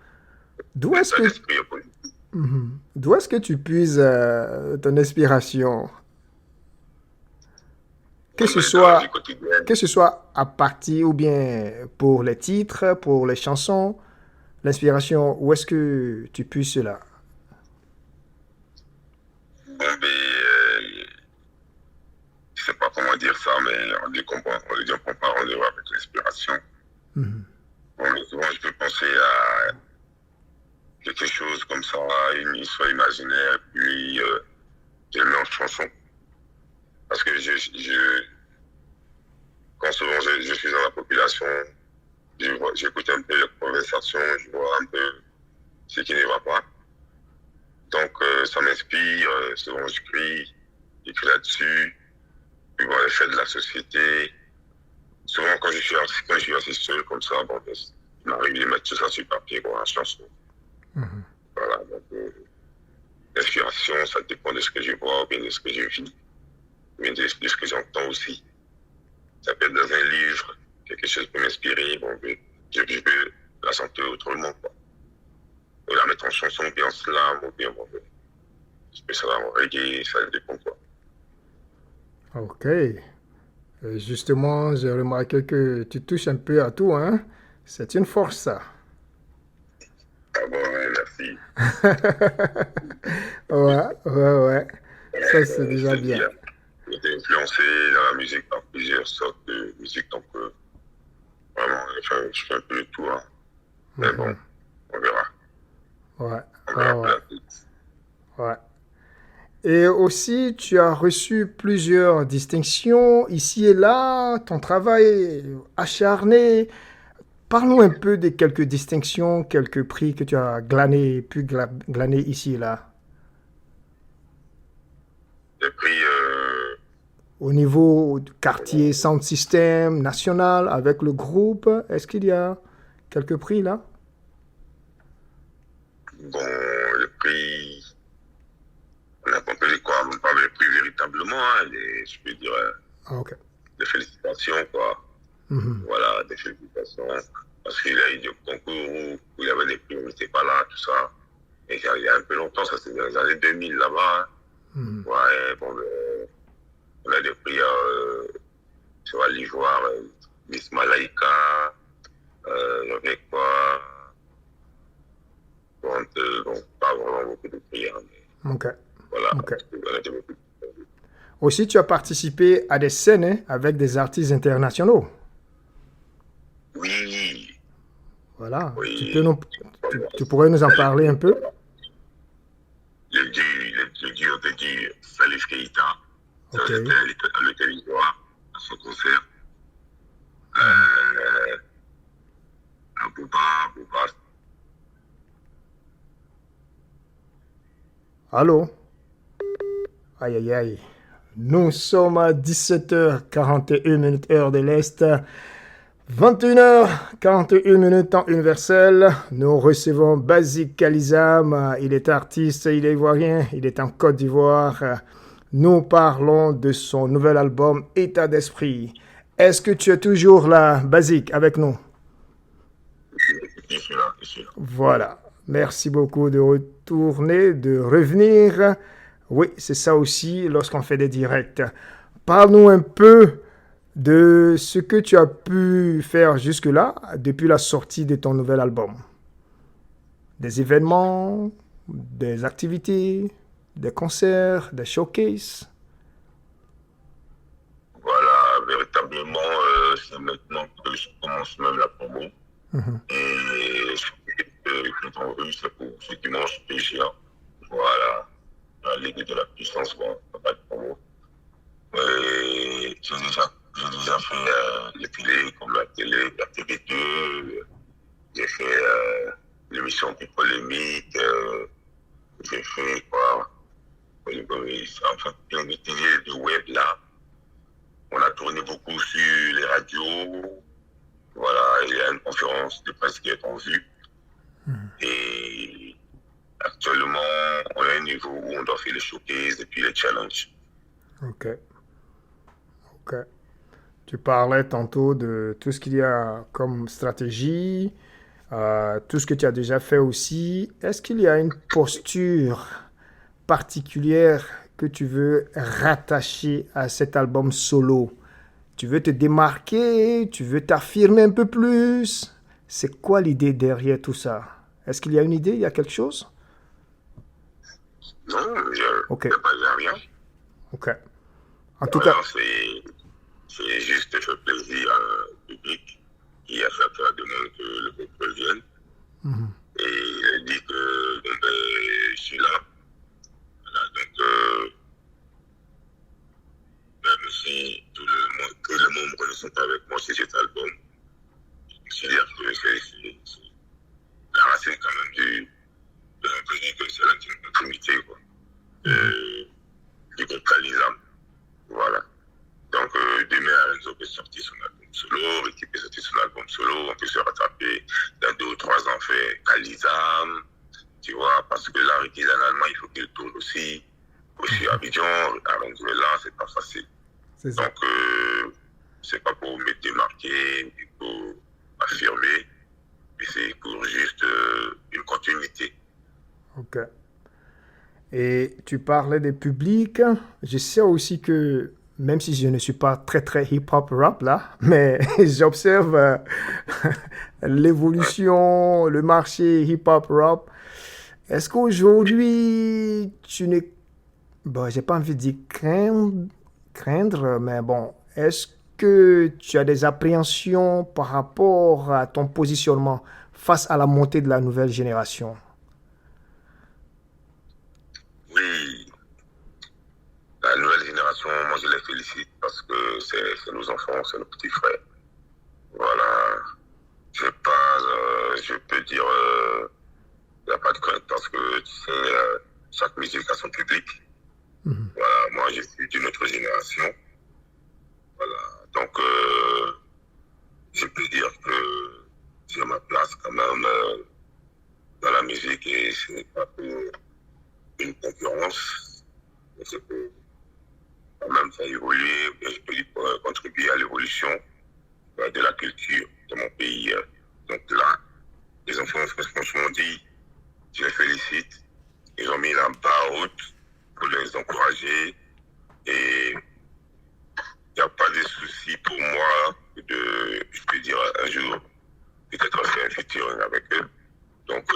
D'où est-ce que tu puises ton inspiration? Que ce soit à partir ou bien pour les titres, pour les chansons, l'inspiration, où est-ce que tu puisses cela? Je sais pas comment dire ça, mais on dit qu'on prend rendez-vous avec l'inspiration. Mais souvent, je peux penser à quelque chose comme ça, une histoire imaginaire, puis je le mets en chanson. Parce que quand souvent je suis dans la population, j'écoute un peu les conversations, je vois un peu ce qui ne va pas. Donc, ça m'inspire, souvent j'écris là-dessus, puis voir les faits de la société. Souvent, quand je suis assez seul comme ça, il m'arrive de mettre tout ça sur papier, quoi, en chanson. Voilà, donc, l'inspiration, ça dépend de ce que je vois, ou bien de ce que je vis, ou bien de ce que j'entends aussi. Ça peut être dans un livre, quelque chose peut m'inspirer, je peux la sentir autrement, quoi. Ou la mettre en chanson, ou bien en slam, ou bien, je peux ça en reggae, ça dépend, quoi. Ok. Justement, j'ai remarqué que tu touches un peu à tout, hein? C'est une force, ça. Ah bon, merci. Ouais. Ça, c'est déjà bien. J'ai été influencé dans la musique par plusieurs sortes de musique, donc vraiment, je fais un peu de tout, hein. Mais bon, on verra. Ouais. Et aussi, tu as reçu plusieurs distinctions ici et là, ton travail acharné. Parle-nous un peu de quelques distinctions, quelques prix que tu as pu glaner ici et là. Des prix... Au niveau du quartier Sound System national avec le groupe, est-ce qu'il y a quelques prix là? Bon, véritablement, hein, je peux dire, Ok. des félicitations, quoi. Voilà, des félicitations. Parce qu'il a eu des concours où il y avait des prix, on n'était pas là, tout ça. Et il y a un peu longtemps, ça c'est dans les années 2000 là-bas. Hein. Ouais, bon, on a des prix sur l'Ivoire, Miss Malaika, il y avait quoi? Bon, pas vraiment beaucoup de prix, hein, mais Ok. voilà. Ok. On a des beaucoup de prix. Aussi, tu as participé à des scènes hein, avec des artistes internationaux. Oui, Voilà. oui. Tu pourrais nous en parler un peu? Le duo de Dieu, Salif Keïta, Ok. c'était le territoire, à son concert. Bouba. Allô? Aïe, aïe, aïe. Nous sommes à 17h41 heure de l'Est. 21h41 temps universel. Nous recevons Basique Kalizam. Il est artiste, il est ivoirien, il est en Côte d'Ivoire. Nous parlons de son nouvel album État d'esprit. Est-ce que tu es toujours là, Basique, avec nous? Je suis là, je suis là. Voilà. Merci beaucoup de retourner, de revenir. Oui, c'est ça aussi lorsqu'on fait des directs. Parle-nous un peu de ce que tu as pu faire jusque-là, depuis la sortie de ton nouvel album. Des événements, des activités, des concerts, des showcases. Voilà, véritablement, c'est maintenant que je commence même la promo. Et ce que t'en veux, c'est pour ce dimanche PGA. Voilà, la Ligue de la puissance, quoi, pas de promo. J'ai déjà fait les télés comme la télé, la TV2. J'ai fait l'émission plus polémique. J'ai fait quoi? Enfin, plein de télé, de web là. On a tourné beaucoup sur les radios. Voilà, il y a une conférence de presse qui est en vue. Et actuellement, on a un niveau où on doit faire les showcases et puis les challenges. Ok. Ok. Tu parlais tantôt de tout ce qu'il y a comme stratégie, tout ce que tu as déjà fait aussi. Est-ce qu'il y a une posture particulière que tu veux rattacher à cet album solo? Tu veux te démarquer? Tu veux t'affirmer un peu plus? C'est quoi l'idée derrière tout ça? Est-ce qu'il y a une idée? Il y a quelque chose? Non, Ok. il n'y a pas rien. Ok. En tout cas, c'est juste faire plaisir au public qui a fait la demande que le groupe revienne. Et il a dit que je suis là. Voilà, donc, même si tous les membres ne sont pas avec moi sur cet album, je considère que c'est la racine quand même de notre vie, que c'est l'intimité, quoi. Du groupe Kalizam. Voilà. Donc, demain, Renzo peut sortir son album solo, Ricky peut sortir son album solo, on peut se rattraper dans 2 ou 3 ans, fait Kalizam, tu vois, parce que là, Ricky, en allemand, il faut qu'il tourne aussi à Abidjan, à Venezuela, c'est pas facile. c'est ça. Donc, c'est pas pour me démarquer, pour affirmer, mais c'est pour juste une continuité. Ok. Et tu parlais des publics. Je sais aussi que, même si je ne suis pas très très hip-hop rap là, mais j'observe l'évolution, le marché hip-hop rap. Est-ce qu'aujourd'hui, tu n'es... Bon, j'ai pas envie de dire craindre, mais bon, est-ce que tu as des appréhensions par rapport à ton positionnement face à la montée de la nouvelle génération? Oui, la nouvelle génération, moi je les félicite parce que c'est nos enfants, c'est nos petits frères. Voilà, je peux dire, il n'y a pas de crainte parce que tu sais, chaque musique a son public. Voilà, moi je suis d'une autre génération. Voilà, donc je peux dire que j'ai ma place quand même dans la musique et ce n'est pas pour une concurrence, mais c'est pour quand faire évoluer, je peux contribuer à l'évolution de la culture de mon pays. Donc là, les enfants, franchement dit, je les félicite. Ils ont mis la barre haute pour les encourager et il n'y a pas de souci pour moi je peux dire un jour, peut-être faire un featuring avec eux. Donc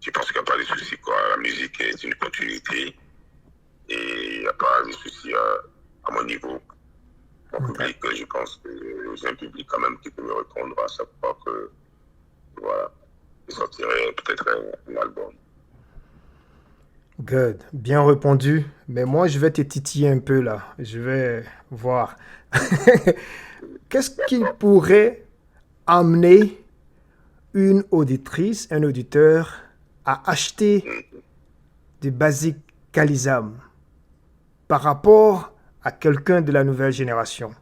je pense qu'il n'y a pas de souci, quoi. La musique est une continuité et il n'y a pas de souci à mon niveau. Mon public, je pense que j'ai un public quand même qui peut me répondre à chaque fois que, voilà, je sortirai peut-être un album. Good, bien répondu. Mais moi, je vais te titiller un peu là. Je vais voir. Qu'est-ce qui pourrait amener une auditrice, un auditeur à acheter des Basic Kalizam par rapport à quelqu'un de la nouvelle génération?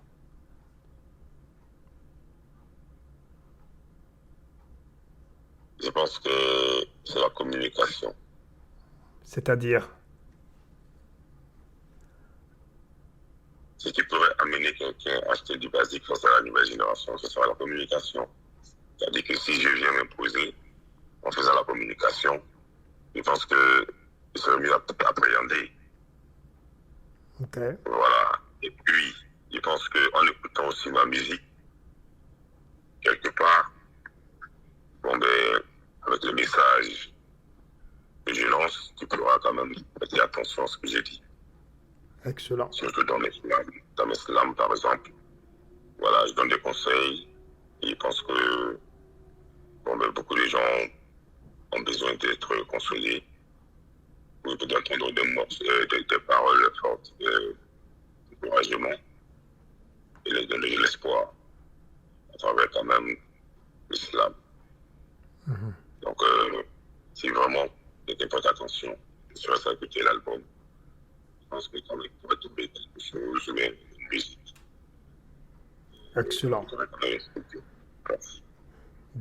Je pense que c'est la communication. C'est-à-dire? Ce qui pourrait amener quelqu'un à acheter du basique face à la nouvelle génération, ce sera la communication. C'est-à-dire que si je viens m'imposer en faisant la communication, je pense que je serais mieux appréhendé. Ok. Voilà. Et puis, je pense qu'en écoutant aussi ma musique, quelque part, avec le message que je lance, tu pourras quand même prêter attention à ce que j'ai dit. Excellent. Surtout dans mes slams, par exemple. Voilà, je donne des conseils et je pense que beaucoup de gens ont besoin d'être consolés ou d'entendre des paroles fortes d'encouragement et les donner de l'espoir à travers quand même l'islam. Donc, si vraiment quelqu'un porte attention sur ça, écouter l'album, je pense que quand même, on va trouver quelque chose, mais une musique. Excellent.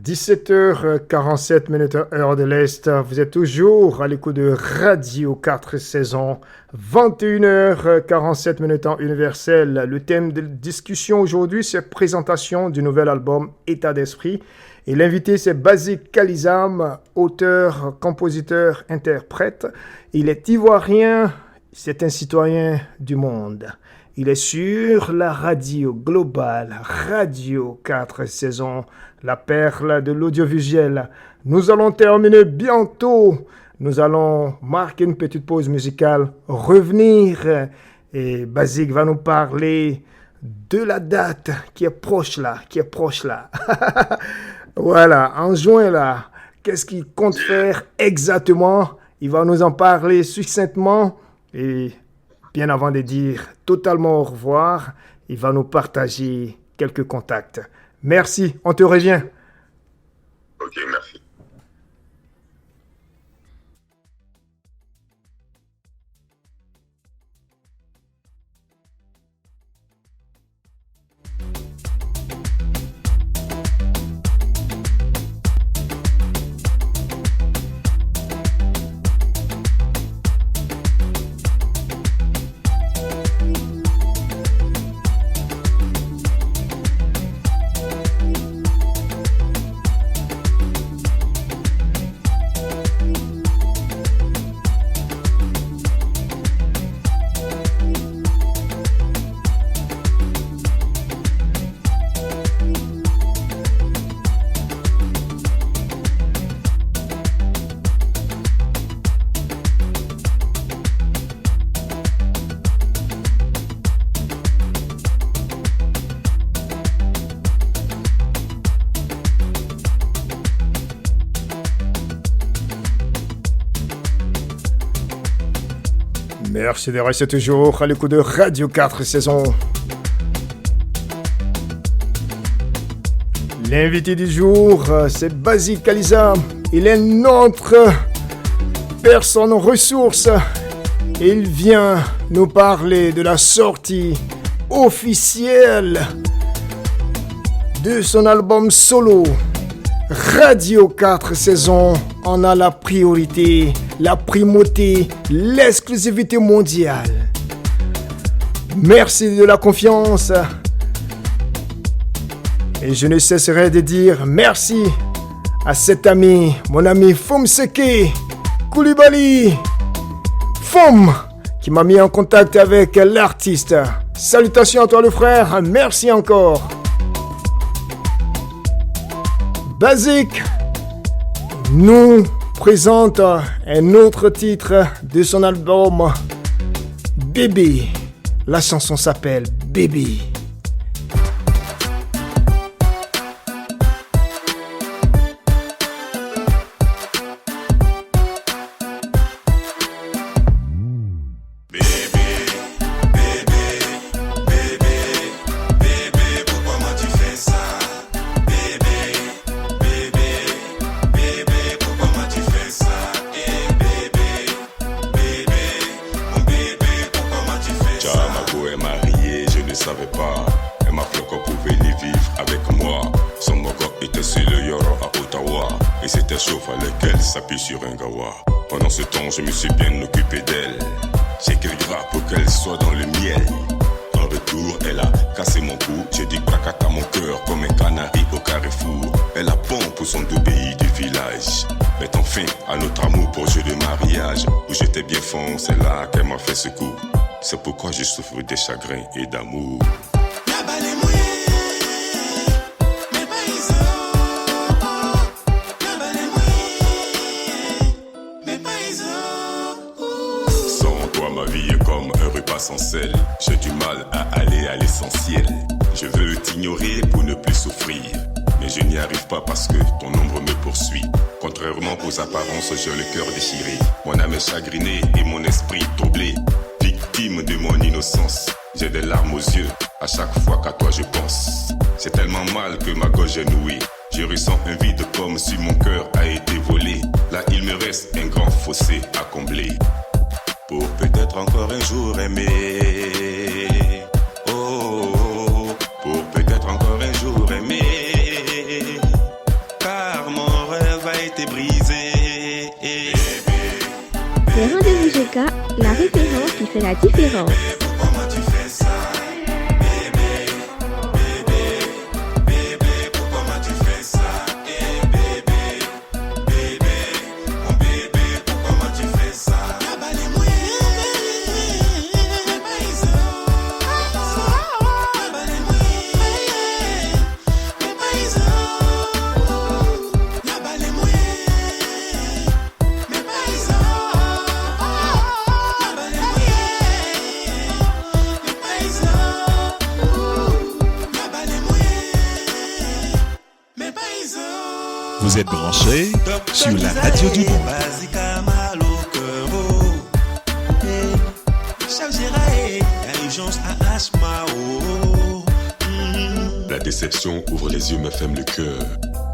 17h47 heure de l'Est. Vous êtes toujours à l'écoute de Radio 4 saisons. 21h47 temps universel. Le thème de discussion aujourd'hui, c'est présentation du nouvel album État d'esprit. Et l'invité, c'est Basic Kalizam, auteur, compositeur, interprète. Il est ivoirien, c'est un citoyen du monde. Il est sur la radio globale, Radio 4 saisons, la perle de l'audiovisuel. Nous allons terminer bientôt. Nous allons marquer une petite pause musicale, revenir. Et Basic va nous parler de la date qui est proche là. Voilà, en juin là, qu'est-ce qu'il compte faire exactement? Il va nous en parler succinctement et bien avant de dire totalement au revoir, il va nous partager quelques contacts. Merci, on te revient. Ok, merci. Merci de rester toujours à l'écoute de Radio 4 saisons. L'invité du jour, c'est Basic Kalizam. Il est notre personne ressource. Il vient nous parler de la sortie officielle de son album solo. Radio 4 saisons en a la priorité, la primauté, l'exclusivité mondiale. Merci de la confiance. Et je ne cesserai de dire merci à cet ami, mon ami Fumseke Koulibaly. Fum, qui m'a mis en contact avec l'artiste. Salutations à toi le frère, merci encore. Basique nous présente un autre titre de son album Bébé. La chanson s'appelle Bébé. Sur un gawa. Pendant ce temps, je me suis bien occupé d'elle. J'ai qu'elle gras pour qu'elle soit dans le miel. En retour, elle a cassé mon cou. J'ai dit bracat à mon cœur comme un canari au carrefour. Elle a pompe pour son pays du village. Mettant fin à notre amour pour jeu de mariage. Où j'étais bien fond, c'est là qu'elle m'a fait ce coup. C'est pourquoi je souffre des chagrins et d'amour. Sans sel, j'ai du mal à aller à l'essentiel. Je veux t'ignorer pour ne plus souffrir, mais je n'y arrive pas parce que ton ombre me poursuit. Contrairement aux apparences, j'ai le cœur déchiré. Mon âme est chagrinée et mon esprit troublé. Victime de mon innocence, j'ai des larmes aux yeux à chaque fois qu'à toi je pense. C'est tellement mal que ma gorge est nouée. Je ressens un vide comme si mon cœur a été volé. Là il me reste un grand fossé à combler. Pour peut-être encore un jour aimer. Oh, oh, oh, pour peut-être encore un jour aimer. Car mon rêve a été brisé. Les rendez-vous GK, la référence qui fait la différence. Pourquoi tu fais ça? Vous êtes branchés sur la radio du monde. La déception ouvre les yeux, me ferme le cœur.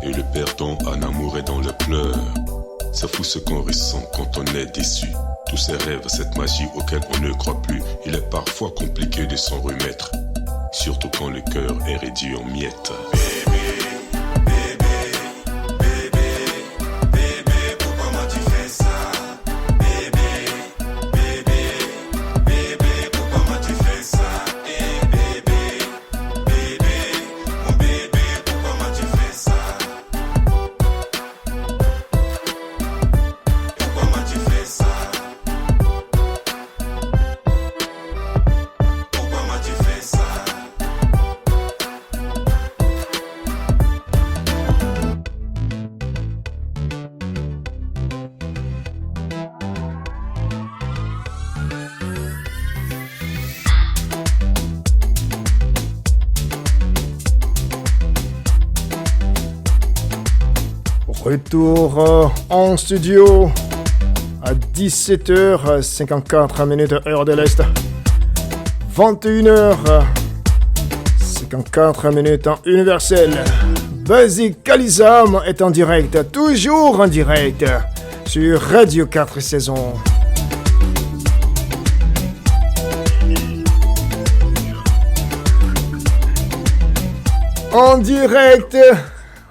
Et le perdant en amour est dans le pleur. C'est fou ce qu'on ressent quand on est déçu. Tous ces rêves, cette magie auquel on ne croit plus. Il est parfois compliqué de s'en remettre. Surtout quand le cœur est réduit en miettes. Retour en studio à 17h54 heure de l'Est, 21h54 en universel. Basique Kalizam est en direct, toujours en direct sur Radio 4 Saisons. En direct,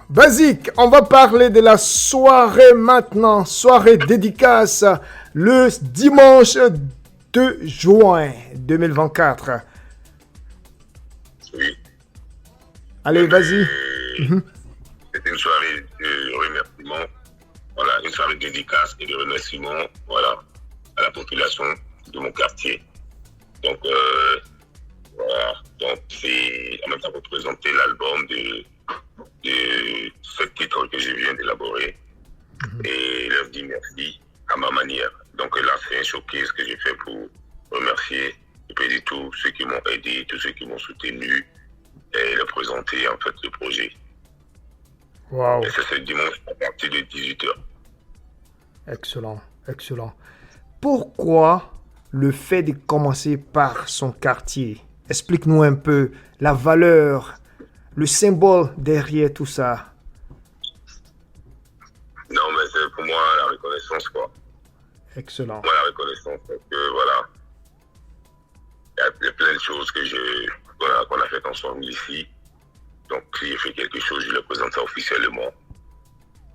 Basique, on va parler de la soirée maintenant, soirée dédicace le dimanche 2 juin 2024. Allez, vas-y. C'était une soirée de remerciement, voilà, une soirée de dédicace et de remerciement, voilà, à la population de mon quartier. Donc, voilà, donc c'est en même temps pour présenter l'album de ce titre que je viens d'élaborer et leur dire merci à ma manière. Donc là, c'est un showcase que j'ai fait pour remercier, je peux dire tous ceux qui m'ont aidé, tous ceux qui m'ont soutenu et leur présenter en fait le projet. Wow. Et ça, c'est dimanche à partir de 18h. Excellent, excellent. Pourquoi le fait de commencer par son quartier? Explique-nous un peu la valeur, le symbole derrière tout ça. Non, mais c'est pour moi la reconnaissance, quoi. Excellent. Moi, la reconnaissance, parce que voilà, il y a plein de choses qu'on a fait ensemble ici. Donc, si j'ai fait quelque chose, je le présente ça officiellement.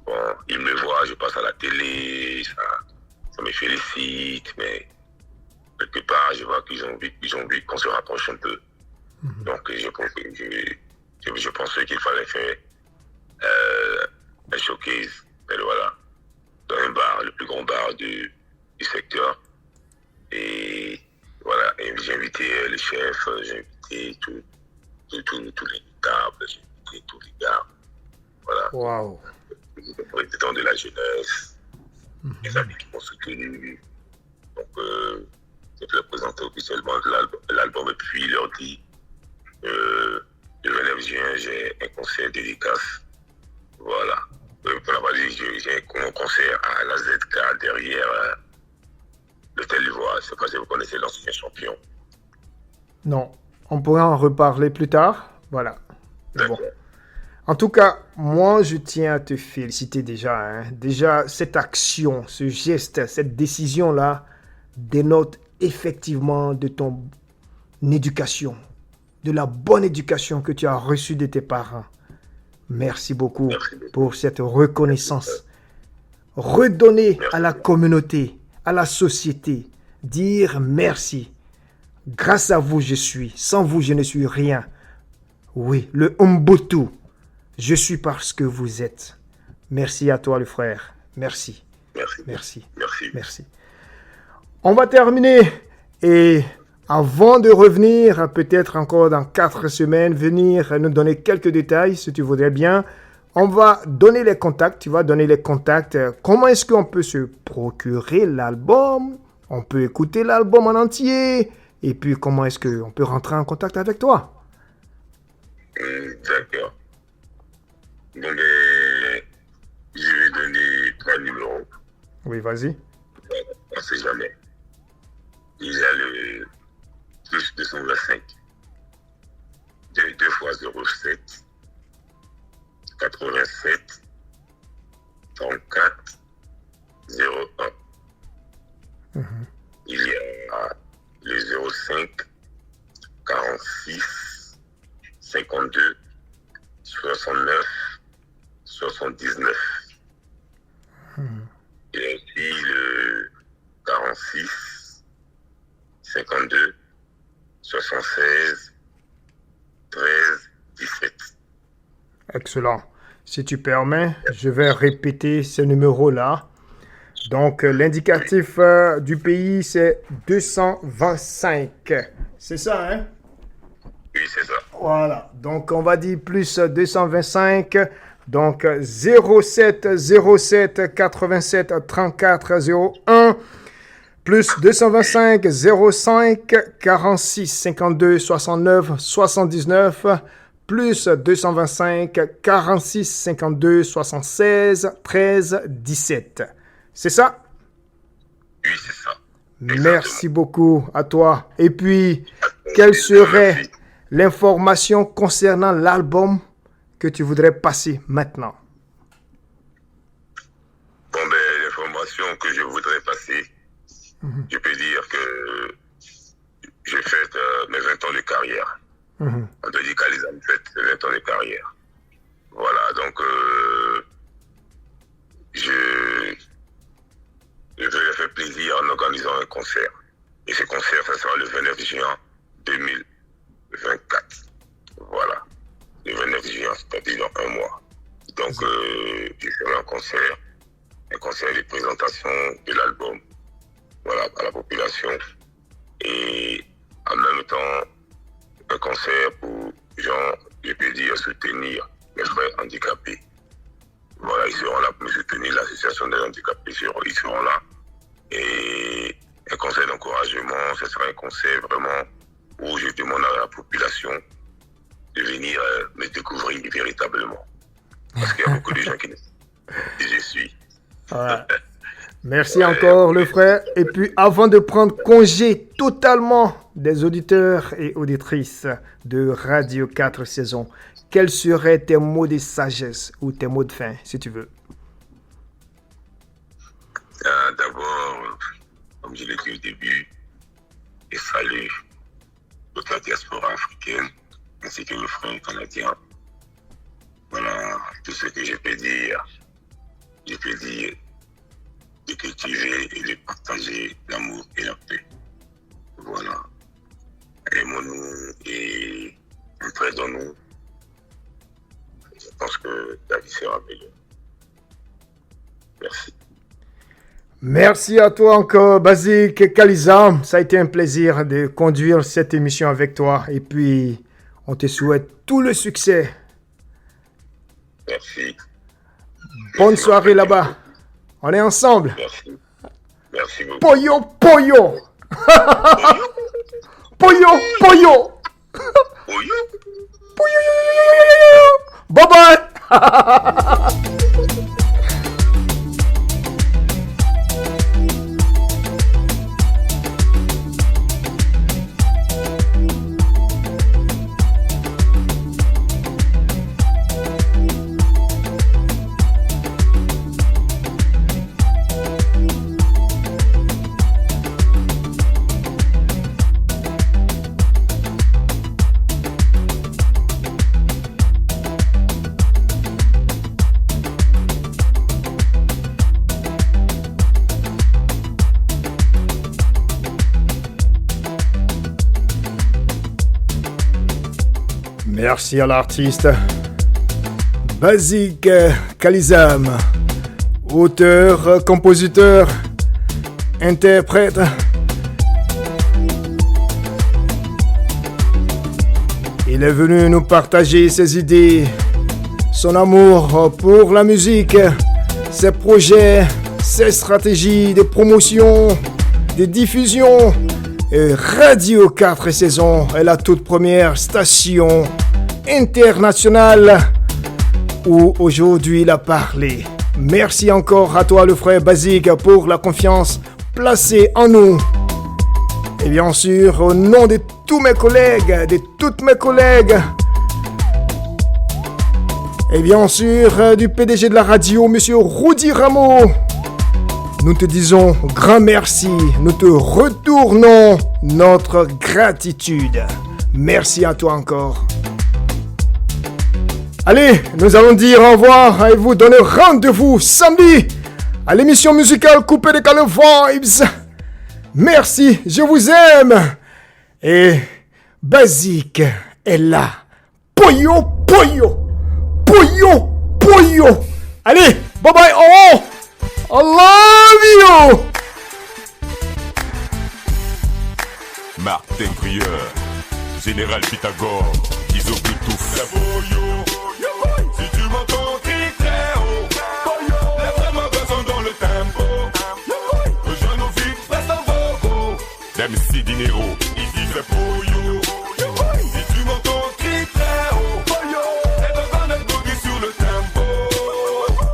Bon, ils me voient, je passe à la télé, ça me félicite, mais quelque part, je vois qu'ils ont envie qu'on se rapproche un peu. Donc, je pensais qu'il fallait faire un showcase, mais voilà, dans un bar, le plus grand bar du secteur. Et voilà, et j'ai invité les chefs, j'ai invité tous les tables, j'ai invité tous les gars. Voilà. Wow. Le président de la jeunesse, les amis qui m'ont soutenu. Donc, je peux leur présenter officiellement l'album et puis leur dire le 29 juin, j'ai un concert dédicace. Voilà. Pour la base, j'ai un concert à la ZK derrière l'Hôtel Ivoire. Je ne sais pas si vous connaissez l'ancien champion. Non, on pourra en reparler plus tard. Voilà. Bon. En tout cas, moi, je tiens à te féliciter déjà. Hein. Déjà, cette action, ce geste, cette décision-là dénote effectivement de ton éducation, de la bonne éducation que tu as reçue de tes parents. Merci beaucoup pour cette reconnaissance. Redonner à la communauté, à la société, dire merci. Grâce à vous, je suis. Sans vous, je ne suis rien. Oui, le Ubuntu. Je suis parce que vous êtes. Merci à toi, le frère. Merci. Merci. On va terminer. Et avant de revenir, peut-être encore dans 4 semaines, venir nous donner quelques détails, si tu voudrais bien. On va donner les contacts. Tu vas donner les contacts. Comment est-ce qu'on peut se procurer l'album? On peut écouter l'album en entier. Et puis, comment est-ce qu'on peut rentrer en contact avec toi? D'accord. Bon, mais je vais donner 3 numéros. Oui, vas-y. On ne sait jamais. Il y a le plus 225 2 fois 07 87 34 01. Il y a le 05 46 52 69 79. Il y a aussi le 46 52 76 13 17. Excellent. Si tu permets, je vais répéter ce numéro-là. Donc, l'indicatif du pays, c'est 225. C'est ça, hein? Oui, c'est ça. Voilà. Donc, on va dire plus 225. Donc, 07 07 87 34 01. Plus 225 05 46 52 69 79. Plus 225 46 52 76 13 17. C'est ça? Oui, c'est ça. Merci beaucoup à toi. Et puis, quelle serait l'information concernant l'album que tu voudrais passer maintenant? Bon, ben, l'information que je voudrais passer, je peux dire que j'ai fait mes 20 ans de carrière. En te dit qu'Alice a fait 20 ans de carrière. Voilà, donc je vais faire plaisir en organisant un concert. Et ce concert, ça sera le 29 juin 2024. Voilà. Le 29 c'est-à-dire dans 1 mois. Donc, j'ai fait un concert de présentation de l'album, voilà, à la population. Et en même temps, un concert pour gens, je peux dire, soutenir les frères handicapés. Voilà, ils seront là pour nous soutenir, l'association des handicapés, ils seront là. Et un concert d'encouragement, ce sera un concert vraiment où je demande à la population de venir me découvrir véritablement. Parce qu'il y a beaucoup de gens qui ne savent qui je suis. Ouais. Merci encore, le frère. Et puis, avant de prendre congé totalement des auditeurs et auditrices de Radio 4 Saisons, quels seraient tes mots de sagesse ou tes mots de fin, si tu veux? D'abord, comme je l'ai dit au début, je salue toute la diaspora africaine ainsi que le frère canadien. Voilà tout ce que je peux dire. Je peux dire de cultiver et de partager l'amour et la paix. Voilà. Aimons-nous et entraidons-nous. Je pense que la vie sera meilleure. Merci. Merci à toi encore, Basique Kalizam. Ça a été un plaisir de conduire cette émission avec toi. Et puis, on te souhaite tout le succès. Merci. Bonne soirée là-bas. On est ensemble. Merci. Merci beaucoup. Poyo, poyo. Poyo, poyo. Poyo. Bye bye. Merci à l'artiste Basique Kalizam, auteur, compositeur, interprète. Il est venu nous partager ses idées, son amour pour la musique, ses projets, ses stratégies de promotion, de diffusion. Et Radio 4 Saisons est la toute première station internationale où aujourd'hui il a parlé. Merci encore à toi le frère Basique pour la confiance placée en nous. Et bien sûr, au nom de tous mes collègues, de toutes mes collègues, et bien sûr du PDG de la radio, Monsieur Rudy Rameau, nous te disons grand merci, nous te retournons notre gratitude. Merci à toi encore. Allez, nous allons dire au revoir et vous donner rendez-vous samedi à l'émission musicale Coupé de Cale Vibes. Merci, je vous aime. Et Basique est là. Poyo, poyo, poyo, poyo. Allez, bye bye. Oh, I love you. Martin Prieur, Général Pythagore, Iso Bluetooth. Si tu m'entends crier très haut, lève-moi besoin dans le tempo. Rejoins nos vies, reste en vogo. MC Dinero, ici c'est Poyo. Si tu m'entends crier très haut, lève-moi notre boogie sur le tempo.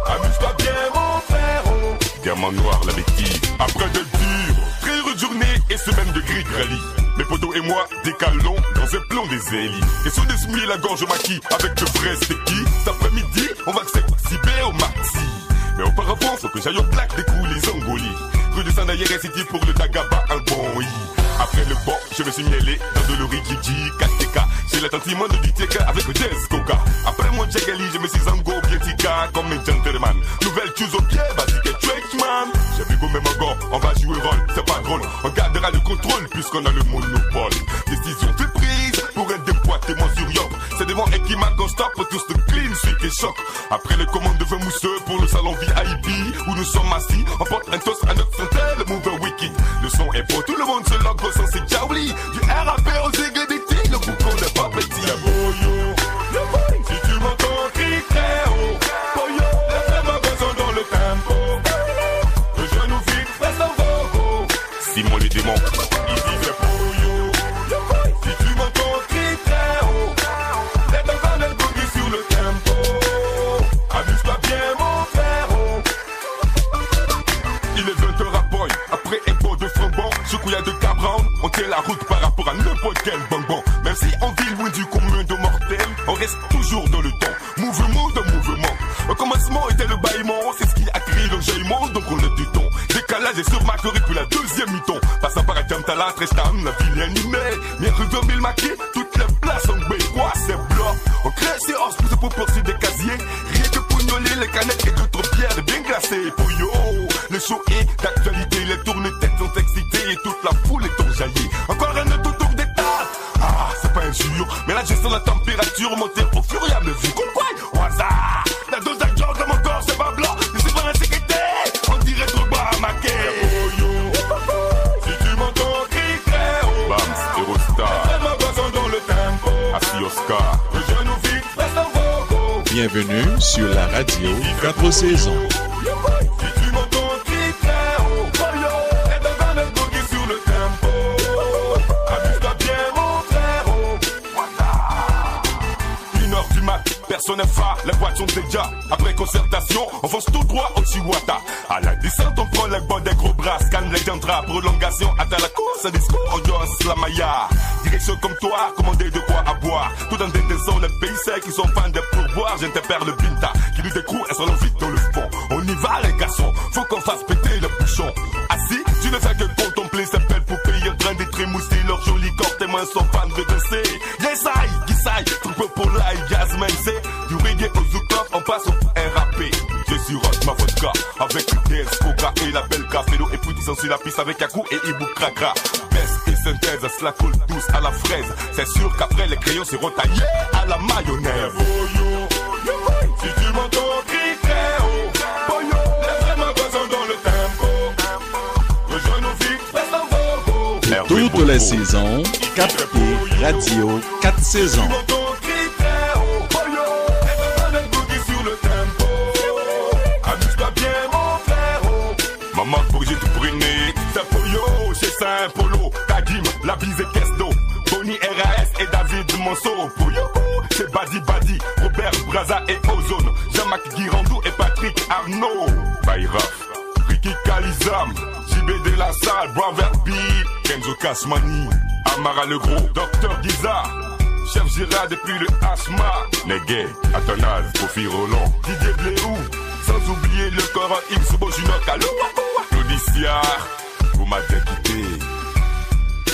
Amuse-toi bien mon frérot. Diamant noir, la bêtise. Après de dures, très rude journée et semaine de gris rallye. Mes potos et moi décalons dans un plan des élites. Question de se mouiller la gorge au maquis avec le vrai sticky. Cet après-midi, on va s'exhiber au maxi. Mais auparavant, faut que j'aille au plaque des coups les Angolis. Rue de Saint-Naïre City pour le Dagaba, un bon i. Après le bon, je me suis mielé dans de l'Orikiji, 4TK. J'ai l'attentiment de Diteka avec le Jazz Coca. Après mon Tchegali, je me suis zango bien tika comme un gentleman. Nouvelle chose au pied, basique et Trexman. J'ai vu même encore, on va jouer rôle, c'est pas drôle. On gardera le contrôle puisqu'on a le monopole. Décision de prise pour un déboîtement sur Yop. C'est devant Ekima qu'on stoppe tous de clean choc. Après les commandes de vin mousseux pour le salon VIP, où nous sommes assis, on porte un toast à notre santé, le mover wicked. Le son est beau, tout le monde se logue au sens c'est Jaouli. Du RAP au ZGDT, le boucan n'est pas petit. Le boyo, si tu m'entends, crie très haut. Boyo, lève ma besoin dans le tempo. Rejoins-nous vite, reste en vogo. Simon les démons, il disait boyo. Si tu m'entends, crie très haut. Lève ta main, le boogie sur le tempo. Amuse-toi bien, mon frérot. Il est 20h à point, après un pot de framboises, ce couillard de cabron, on tient la route par rapport à n'importe quel bonbon. Même si on vit loin du commun de mortels, on reste toujours dans le temps. Mouvement de mouvement. Au commencement était le bâillement, c'est ce qui a créé l'enjaillement, donc on est du ton. Décalage et surmarquerie puis la deuxième mi-ton. Passant par Adjamtala, Trestam, la ville est animée. Mercredi 2000 maquis, toutes les places sont bé. Quoi, c'est blanc. On crée ces os pour se poursuivre des casiers. Rien que pognoler les canettes et d'autres bières bien glacées. Pour yo, le show est d'actualité, les tourne-têtes sont excités et toute la foule est enjaillée. Encore un autre tour des tables. Ah, c'est pas injure, mais la gestion de la température monter au fur et à mesure. Quoi, au hasard. La dose d'argent dans mon corps, c'est pas blanc, mais c'est pas la sécurité. On dirait trop bas à maquer. Si tu m'entends, crie très haut. Bams, Eurostar. Mets-moi besoin dans le tempo. Assis Oscar. Rejoins-nous vite, reste en vogo. Bienvenue sur la radio 4 saisons. Si tu m'entends, crie très haut. Lève ta main, le boogie sur le tempo. Amuse-toi bien, mon frérot. 1h du mat, personne n'est phare, les boîtes sont déjà. Après concertation, on fonce tout droit au Chihuahua. À la descente, on prend les bords des gros bras. Scanne les gendras, prolongation, atteint la course, disco, audience, la maya. Direction comme toi, commander de quoi à boire. Tout dans des désordres, les pays secs qui sont fans des pourboires. J'interpère le Binta, qui nous découvre et s'en vite dans le fond. On y va, les garçons, faut qu'on fasse péter le bouchon. Assis, tu ne fais que contempler ces belles poupées en train d'être émoussées. Leurs jolis corps témoins sont fans de danser. Yesai, Gisai, troupe pour la Yasmin, c'est du reggae au zouk-club, on passe au RAP. Je sirote ma vodka avec DS, Coca et la belle café d'eau. Et puis ils sont sur la piste avec Yaku et Ibu Krakra. Baisse et synthèse, cela coule douce à la fraise. C'est sûr qu'après les crayons seront taillés à la mayonnaise. Boyo, si tu m'entends, crie très haut. Boyo, lève ma besoin dans le tempo. Rejoins-nous vite, reste en vogo. Toutes les saisons, captez Radio 4 saisons. Maman Brigitte Brunet, c'est Poyo, chez Saint-Polo, Kadim, la bise et Kesto, Bonnie RAS et David Monceau, Poyo, c'est Badi Badi, Robert Braza et Ozone, Jean-Marc Guirandou et Patrick Arnaud, Bayraf, Ricky Kalizam, JB de la Salle, Brother B, Kenzo Kasmani, Amara le Gros, Dr Giza, Chef Gérard depuis le Asma, Neguet, Athanase, Kofi Roland, Didier Bléou, sans oublier le Coran X, Bojunok, Allo, Claudicia, vous m'avez quitté.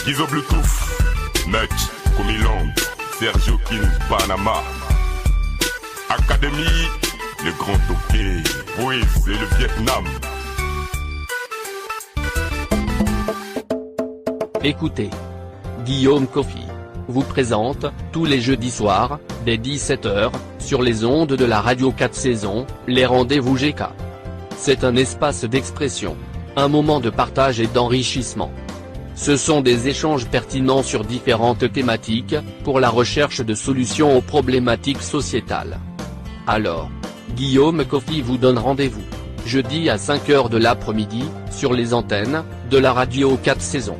Gizo Bluetooth, Nutch, Comilong, Sergio King, Panama, Académie, le Grand Toqué, Ruiz et le Vietnam. Écoutez, Guillaume Kofi vous présente, tous les jeudis soirs, dès 17h, sur les ondes de la radio 4 saisons, les rendez-vous GK. C'est un espace d'expression, un moment de partage et d'enrichissement. Ce sont des échanges pertinents sur différentes thématiques, pour la recherche de solutions aux problématiques sociétales. Alors, Guillaume Kofi vous donne rendez-vous, jeudi à 5h de l'après-midi, sur les antennes, de la radio 4 saisons.